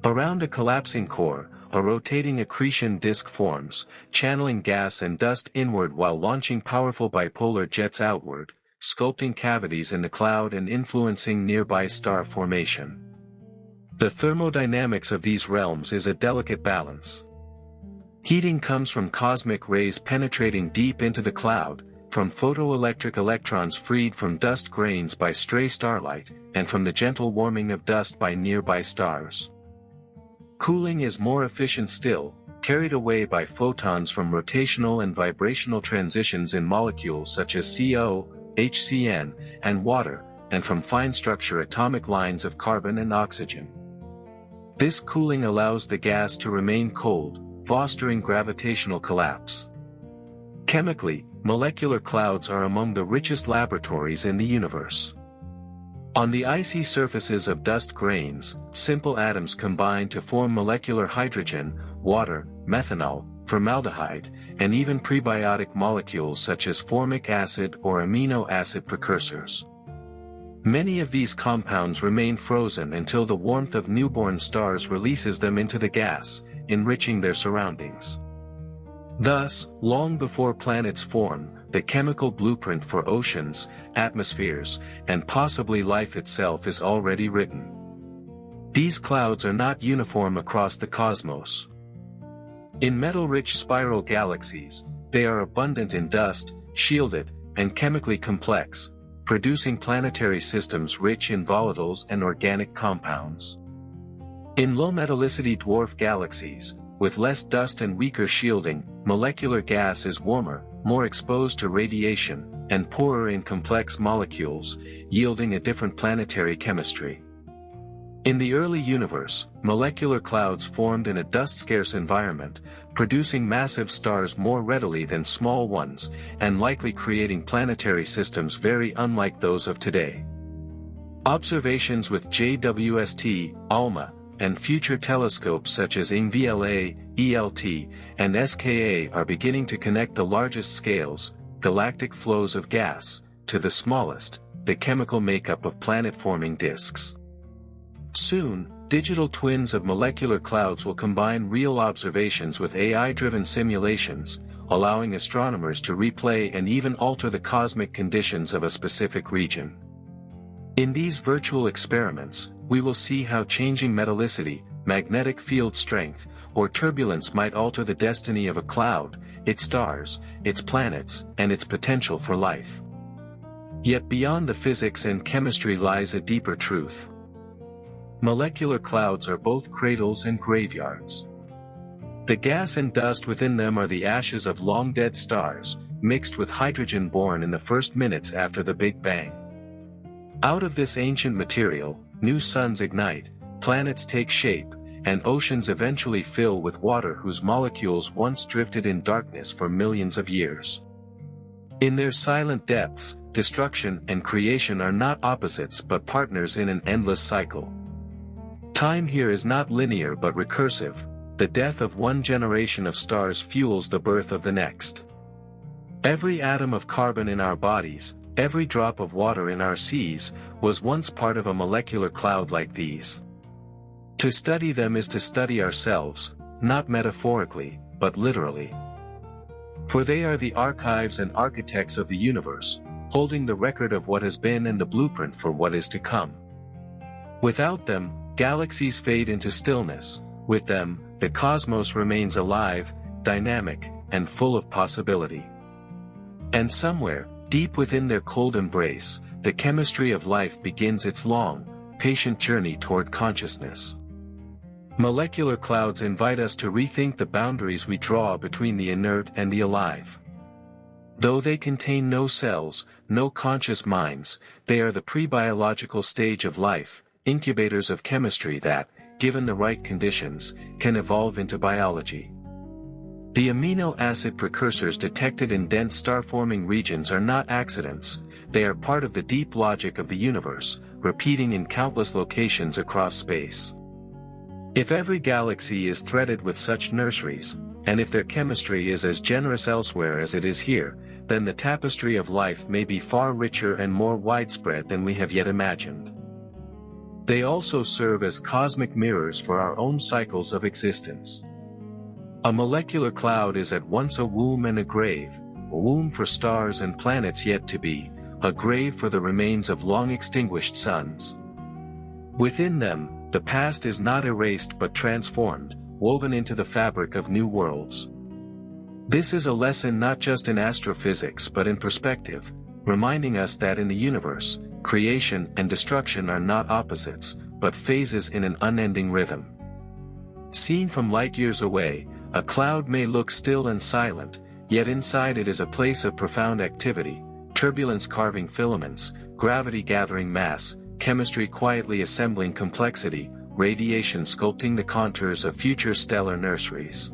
Around a collapsing core, a rotating accretion disk forms, channeling gas and dust inward while launching powerful bipolar jets outward, sculpting cavities in the cloud and influencing nearby star formation. The thermodynamics of these realms is a delicate balance. Heating comes from cosmic rays penetrating deep into the cloud, from photoelectric electrons freed from dust grains by stray starlight, and from the gentle warming of dust by nearby stars. Cooling is more efficient still, carried away by photons from rotational and vibrational transitions in molecules such as CO, HCN, and water, and from fine-structure atomic lines of carbon and oxygen. This cooling allows the gas to remain cold, fostering gravitational collapse. Chemically, molecular clouds are among the richest laboratories in the universe. On the icy surfaces of dust grains, simple atoms combine to form molecular hydrogen, water, methanol, formaldehyde, and even prebiotic molecules such as formic acid or amino acid precursors. Many of these compounds remain frozen until the warmth of newborn stars releases them into the gas, enriching their surroundings. Thus, long before planets form, the chemical blueprint for oceans, atmospheres, and possibly life itself is already written. These clouds are not uniform across the cosmos. In metal-rich spiral galaxies, they are abundant in dust, shielded, and chemically complex, producing planetary systems rich in volatiles and organic compounds. In low-metallicity dwarf galaxies, with less dust and weaker shielding, molecular gas is warmer, more exposed to radiation, and poorer in complex molecules, yielding a different planetary chemistry. In the early universe, molecular clouds formed in a dust-scarce environment, producing massive stars more readily than small ones, and likely creating planetary systems very unlike those of today. Observations with JWST, ALMA, and future telescopes such as INGVLA, ELT, and SKA are beginning to connect the largest scales, galactic flows of gas, to the smallest, the chemical makeup of planet-forming disks. Soon, digital twins of molecular clouds will combine real observations with AI-driven simulations, allowing astronomers to replay and even alter the cosmic conditions of a specific region. In these virtual experiments, we will see how changing metallicity, magnetic field strength, or turbulence might alter the destiny of a cloud, its stars, its planets, and its potential for life. Yet beyond the physics and chemistry lies a deeper truth. Molecular clouds are both cradles and graveyards. The gas and dust within them are the ashes of long-dead stars, mixed with hydrogen born in the first minutes after the Big Bang. Out of this ancient material, new suns ignite, planets take shape, and oceans eventually fill with water whose molecules once drifted in darkness for millions of years. In their silent depths, destruction and creation are not opposites but partners in an endless cycle. Time here is not linear but recursive. The death of one generation of stars fuels the birth of the next. Every atom of carbon in our bodies, every drop of water in our seas, was once part of a molecular cloud like these. To study them is to study ourselves, not metaphorically, but literally. For they are the archives and architects of the universe, holding the record of what has been and the blueprint for what is to come. Without them, galaxies fade into stillness. With them, the cosmos remains alive, dynamic, and full of possibility. And somewhere, deep within their cold embrace, the chemistry of life begins its long, patient journey toward consciousness. Molecular clouds invite us to rethink the boundaries we draw between the inert and the alive. Though they contain no cells, no conscious minds, they are the pre-biological stage of life, incubators of chemistry that, given the right conditions, can evolve into biology. The amino acid precursors detected in dense star-forming regions are not accidents, they are part of the deep logic of the universe, repeating in countless locations across space. If every galaxy is threaded with such nurseries, and if their chemistry is as generous elsewhere as it is here, then the tapestry of life may be far richer and more widespread than we have yet imagined. They also serve as cosmic mirrors for our own cycles of existence. A molecular cloud is at once a womb and a grave, a womb for stars and planets yet to be, a grave for the remains of long-extinguished suns. Within them, the past is not erased but transformed, woven into the fabric of new worlds. This is a lesson not just in astrophysics but in perspective, reminding us that in the universe, creation and destruction are not opposites, but phases in an unending rhythm. Seen from light years away, a cloud may look still and silent, yet inside it is a place of profound activity, turbulence carving filaments, gravity gathering mass, chemistry quietly assembling complexity, radiation sculpting the contours of future stellar nurseries.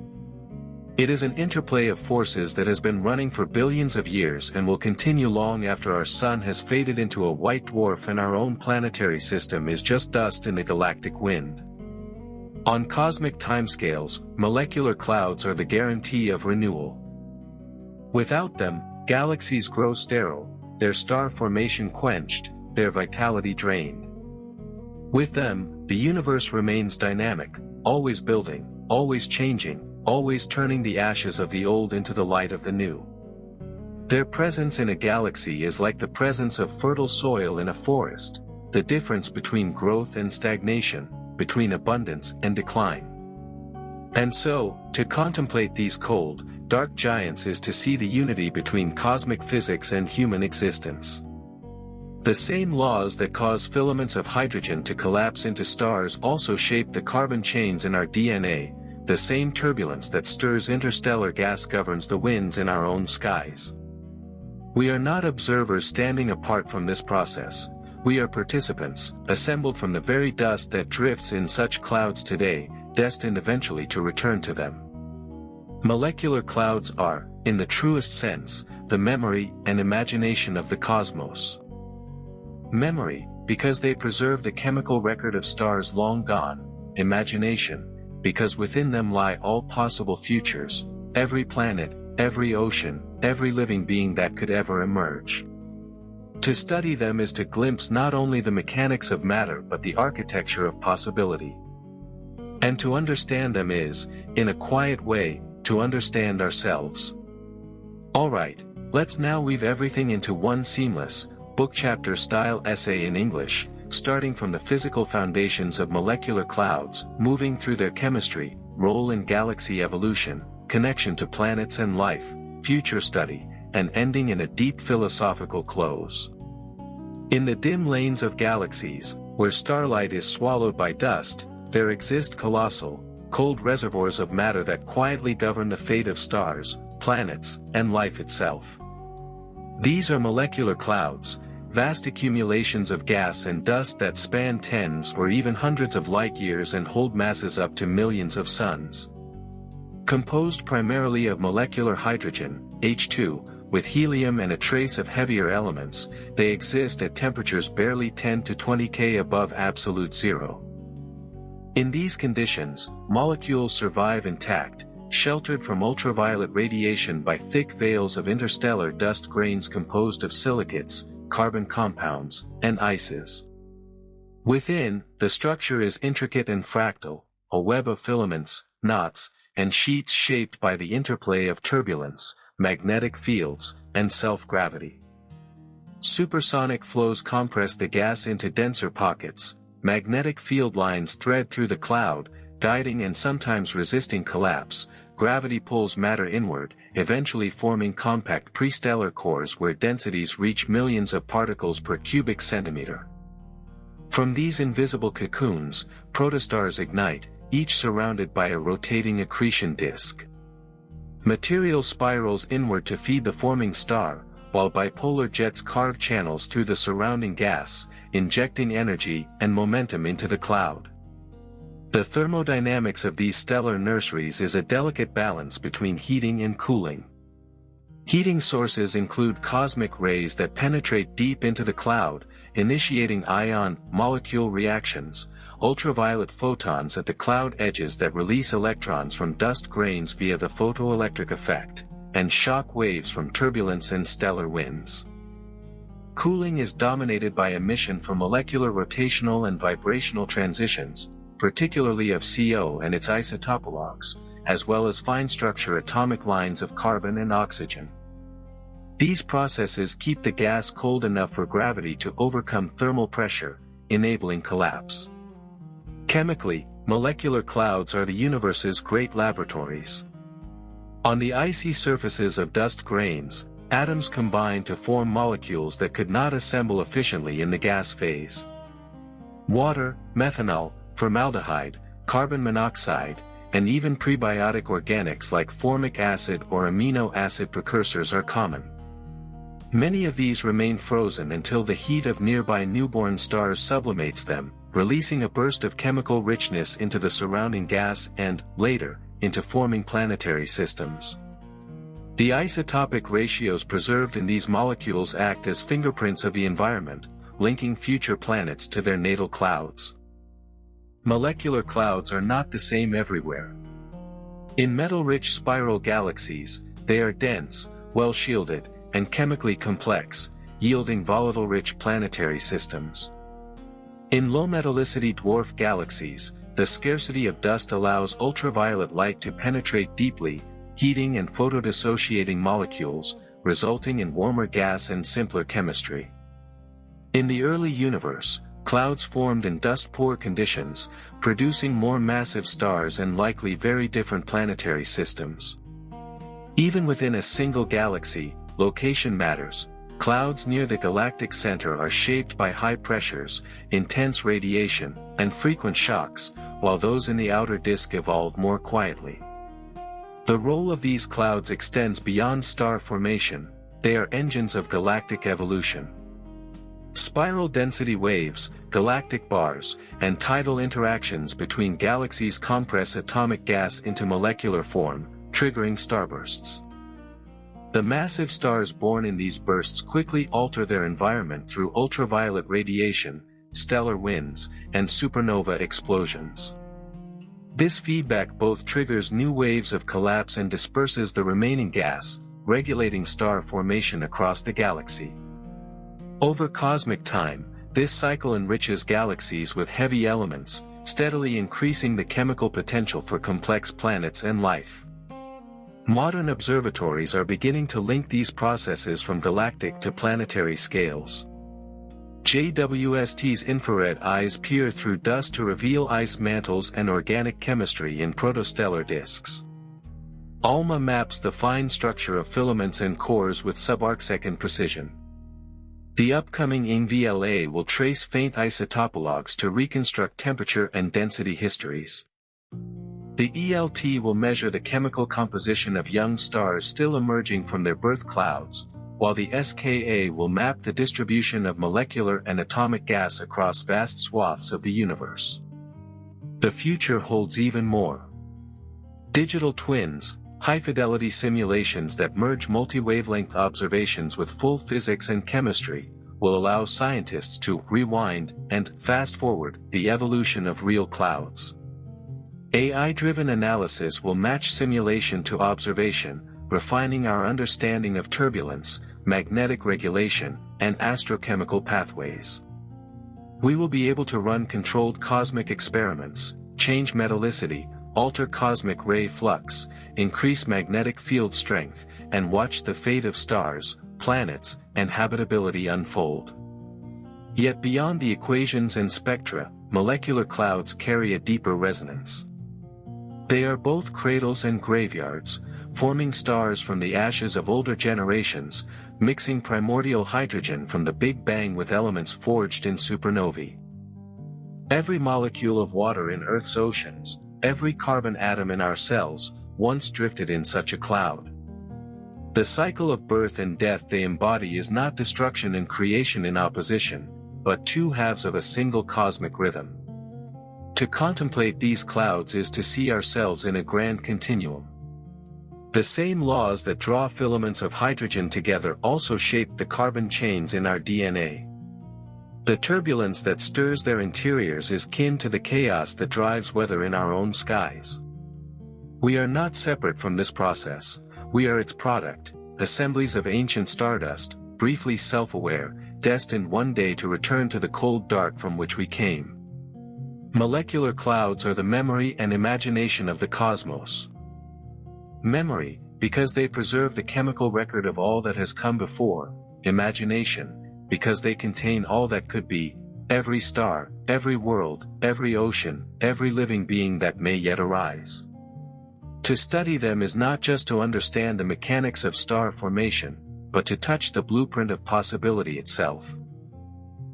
It is an interplay of forces that has been running for billions of years and will continue long after our sun has faded into a white dwarf and our own planetary system is just dust in the galactic wind. On cosmic timescales, molecular clouds are the guarantee of renewal. Without them, galaxies grow sterile, their star formation quenched, their vitality drained. With them, the universe remains dynamic, always building, always changing, always turning the ashes of the old into the light of the new. Their presence in a galaxy is like the presence of fertile soil in a forest, the difference between growth and stagnation, between abundance and decline. And so, to contemplate these cold, dark giants is to see the unity between cosmic physics and human existence. The same laws that cause filaments of hydrogen to collapse into stars also shape the carbon chains in our DNA, the same turbulence that stirs interstellar gas governs the winds in our own skies. We are not observers standing apart from this process, we are participants, assembled from the very dust that drifts in such clouds today, destined eventually to return to them. Molecular clouds are, in the truest sense, the memory and imagination of the cosmos. Memory, because they preserve the chemical record of stars long gone; imagination, because within them lie all possible futures, every planet, every ocean, every living being that could ever emerge. To study them is to glimpse not only the mechanics of matter but the architecture of possibility. And to understand them is, in a quiet way, to understand ourselves. Alright, let's now weave everything into one seamless, book chapter style essay in English, starting from the physical foundations of molecular clouds, moving through their chemistry, role in galaxy evolution, connection to planets and life, future study, and ending in a deep philosophical close. In the dim lanes of galaxies, where starlight is swallowed by dust, there exist colossal, cold reservoirs of matter that quietly govern the fate of stars, planets, and life itself. These are molecular clouds, vast accumulations of gas and dust that span tens or even hundreds of light years and hold masses up to millions of suns. Composed primarily of molecular hydrogen, H2, with helium and a trace of heavier elements, they exist at temperatures barely 10 to 20 K above absolute zero. In these conditions, molecules survive intact, sheltered from ultraviolet radiation by thick veils of interstellar dust grains composed of silicates, carbon compounds, and ices. Within, the structure is intricate and fractal, a web of filaments, knots, and sheets shaped by the interplay of turbulence, magnetic fields, and self-gravity. Supersonic flows compress the gas into denser pockets, magnetic field lines thread through the cloud, guiding and sometimes resisting collapse, gravity pulls matter inward, eventually forming compact prestellar cores where densities reach millions of particles per cubic centimeter. From these invisible cocoons, protostars ignite, each surrounded by a rotating accretion disk. Material spirals inward to feed the forming star, while bipolar jets carve channels through the surrounding gas, injecting energy and momentum into the cloud. The thermodynamics of these stellar nurseries is a delicate balance between heating and cooling. Heating sources include cosmic rays that penetrate deep into the cloud, initiating ion-molecule reactions, ultraviolet photons at the cloud edges that release electrons from dust grains via the photoelectric effect, and shock waves from turbulence and stellar winds. Cooling is dominated by emission from molecular rotational and vibrational transitions, particularly of CO and its isotopologues, as well as fine-structure atomic lines of carbon and oxygen. These processes keep the gas cold enough for gravity to overcome thermal pressure, enabling collapse. Chemically, molecular clouds are the universe's great laboratories. On the icy surfaces of dust grains, atoms combine to form molecules that could not assemble efficiently in the gas phase. Water, methanol, formaldehyde, carbon monoxide, and even prebiotic organics like formic acid or amino acid precursors are common. Many of these remain frozen until the heat of nearby newborn stars sublimates them, releasing a burst of chemical richness into the surrounding gas and, later, into forming planetary systems. The isotopic ratios preserved in these molecules act as fingerprints of the environment, linking future planets to their natal clouds. Molecular clouds are not the same everywhere. In metal-rich spiral galaxies, they are dense, well-shielded, and chemically complex, yielding volatile-rich planetary systems. In low-metallicity dwarf galaxies, the scarcity of dust allows ultraviolet light to penetrate deeply, heating and photodissociating molecules, resulting in warmer gas and simpler chemistry. In the early universe, clouds formed in dust-poor conditions, producing more massive stars and likely very different planetary systems. Even within a single galaxy, location matters. Clouds near the galactic center are shaped by high pressures, intense radiation, and frequent shocks, while those in the outer disk evolve more quietly. The role of these clouds extends beyond star formation. They are engines of galactic evolution. Spiral density waves, galactic bars, and tidal interactions between galaxies compress atomic gas into molecular form, triggering starbursts. The massive stars born in these bursts quickly alter their environment through ultraviolet radiation, stellar winds, and supernova explosions. This feedback both triggers new waves of collapse and disperses the remaining gas, regulating star formation across the galaxy. Over cosmic time, this cycle enriches galaxies with heavy elements, steadily increasing the chemical potential for complex planets and life. Modern observatories are beginning to link these processes from galactic to planetary scales. JWST's infrared eyes peer through dust to reveal ice mantles and organic chemistry in protostellar disks. ALMA maps the fine structure of filaments and cores with subarcsecond precision. The upcoming INVLA will trace faint isotopologues to reconstruct temperature and density histories. The ELT will measure the chemical composition of young stars still emerging from their birth clouds, while the SKA will map the distribution of molecular and atomic gas across vast swaths of the universe. The future holds even more. Digital twins, high-fidelity simulations that merge multi-wavelength observations with full physics and chemistry, will allow scientists to rewind and fast-forward the evolution of real clouds. AI-driven analysis will match simulation to observation, refining our understanding of turbulence, magnetic regulation, and astrochemical pathways. We will be able to run controlled cosmic experiments, change metallicity, alter cosmic ray flux, increase magnetic field strength, and watch the fate of stars, planets, and habitability unfold. Yet beyond the equations and spectra, molecular clouds carry a deeper resonance. They are both cradles and graveyards, forming stars from the ashes of older generations, mixing primordial hydrogen from the Big Bang with elements forged in supernovae. Every molecule of water in Earth's oceans, every carbon atom in our cells, once drifted in such a cloud. The cycle of birth and death they embody is not destruction and creation in opposition, but two halves of a single cosmic rhythm. To contemplate these clouds is to see ourselves in a grand continuum. The same laws that draw filaments of hydrogen together also shape the carbon chains in our DNA. The turbulence that stirs their interiors is kin to the chaos that drives weather in our own skies. We are not separate from this process, we are its product, assemblies of ancient stardust, briefly self-aware, destined one day to return to the cold dark from which we came. Molecular clouds are the memory and imagination of the cosmos. Memory, because they preserve the chemical record of all that has come before. Imagination, because they contain all that could be, every star, every world, every ocean, every living being that may yet arise. To study them is not just to understand the mechanics of star formation, but to touch the blueprint of possibility itself.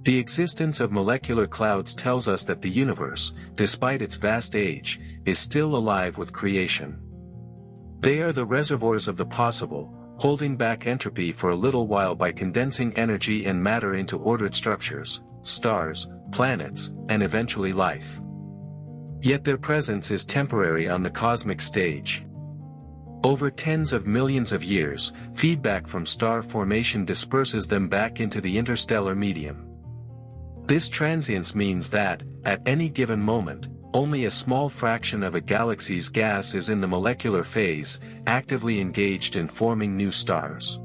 The existence of molecular clouds tells us that the universe, despite its vast age, is still alive with creation. They are the reservoirs of the possible, holding back entropy for a little while by condensing energy and matter into ordered structures, stars, planets, and eventually life. Yet their presence is temporary on the cosmic stage. Over tens of millions of years, feedback from star formation disperses them back into the interstellar medium. This transience means that, at any given moment, only a small fraction of a galaxy's gas is in the molecular phase, actively engaged in forming new stars.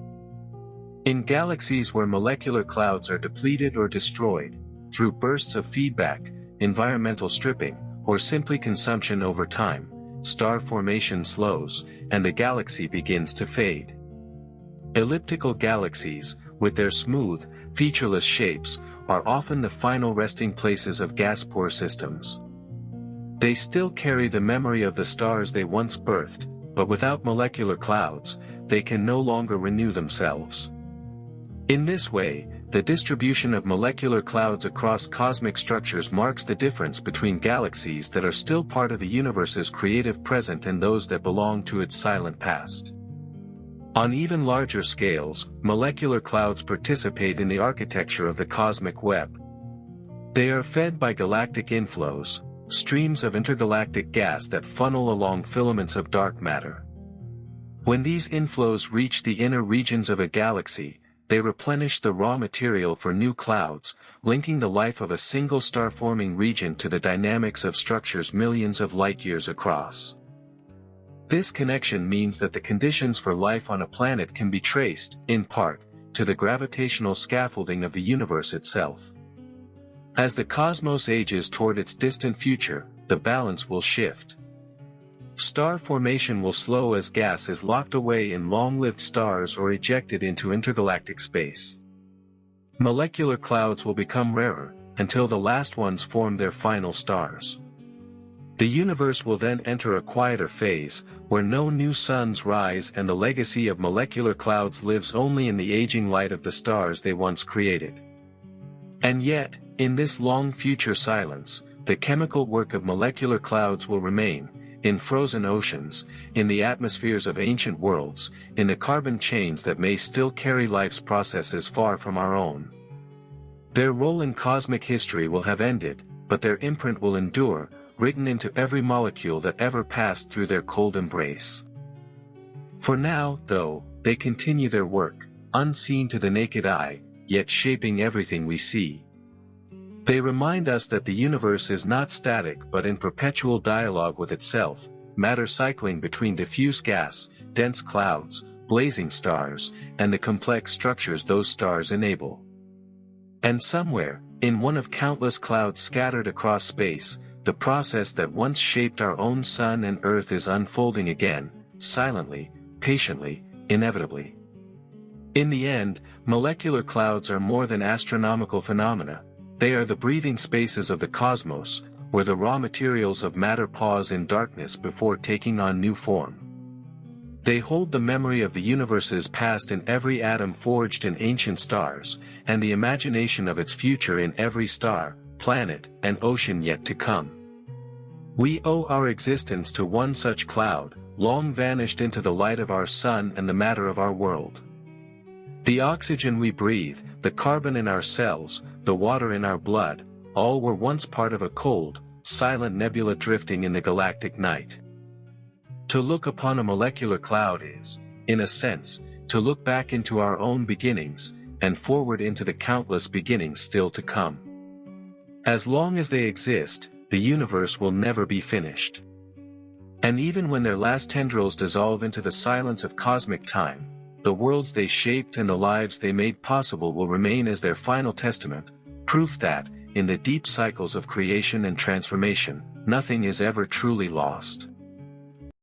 In galaxies where molecular clouds are depleted or destroyed, through bursts of feedback, environmental stripping, or simply consumption over time, star formation slows, and the galaxy begins to fade. Elliptical galaxies, with their smooth, featureless shapes, are often the final resting places of gas-poor systems. They still carry the memory of the stars they once birthed, but without molecular clouds, they can no longer renew themselves. In this way, the distribution of molecular clouds across cosmic structures marks the difference between galaxies that are still part of the universe's creative present and those that belong to its silent past. On even larger scales, molecular clouds participate in the architecture of the cosmic web. They are fed by galactic inflows, streams of intergalactic gas that funnel along filaments of dark matter. When these inflows reach the inner regions of a galaxy, they replenish the raw material for new clouds, linking the life of a single star-forming region to the dynamics of structures millions of light-years across. This connection means that the conditions for life on a planet can be traced, in part, to the gravitational scaffolding of the universe itself. As the cosmos ages toward its distant future, the balance will shift. Star formation will slow as gas is locked away in long-lived stars or ejected into intergalactic space. Molecular clouds will become rarer, until the last ones form their final stars. The universe will then enter a quieter phase, where no new suns rise and the legacy of molecular clouds lives only in the aging light of the stars they once created. And yet, in this long future silence, the chemical work of molecular clouds will remain, in frozen oceans, in the atmospheres of ancient worlds, in the carbon chains that may still carry life's processes far from our own. Their role in cosmic history will have ended, but their imprint will endure, written into every molecule that ever passed through their cold embrace. For now, though, they continue their work, unseen to the naked eye, yet shaping everything we see. They remind us that the universe is not static but in perpetual dialogue with itself, matter cycling between diffuse gas, dense clouds, blazing stars, and the complex structures those stars enable. And somewhere, in one of countless clouds scattered across space, the process that once shaped our own sun and earth is unfolding again, silently, patiently, inevitably. In the end, molecular clouds are more than astronomical phenomena. They are the breathing spaces of the cosmos, where the raw materials of matter pause in darkness before taking on new form. They hold the memory of the universe's past in every atom forged in ancient stars, and the imagination of its future in every star, planet, and ocean yet to come. We owe our existence to one such cloud, long vanished into the light of our sun and the matter of our world. The oxygen we breathe, the carbon in our cells, the water in our blood, all were once part of a cold, silent nebula drifting in the galactic night. To look upon a molecular cloud is, in a sense, to look back into our own beginnings, and forward into the countless beginnings still to come. As long as they exist, the universe will never be finished. And even when their last tendrils dissolve into the silence of cosmic time, the worlds they shaped and the lives they made possible will remain as their final testament, proof that, in the deep cycles of creation and transformation, nothing is ever truly lost.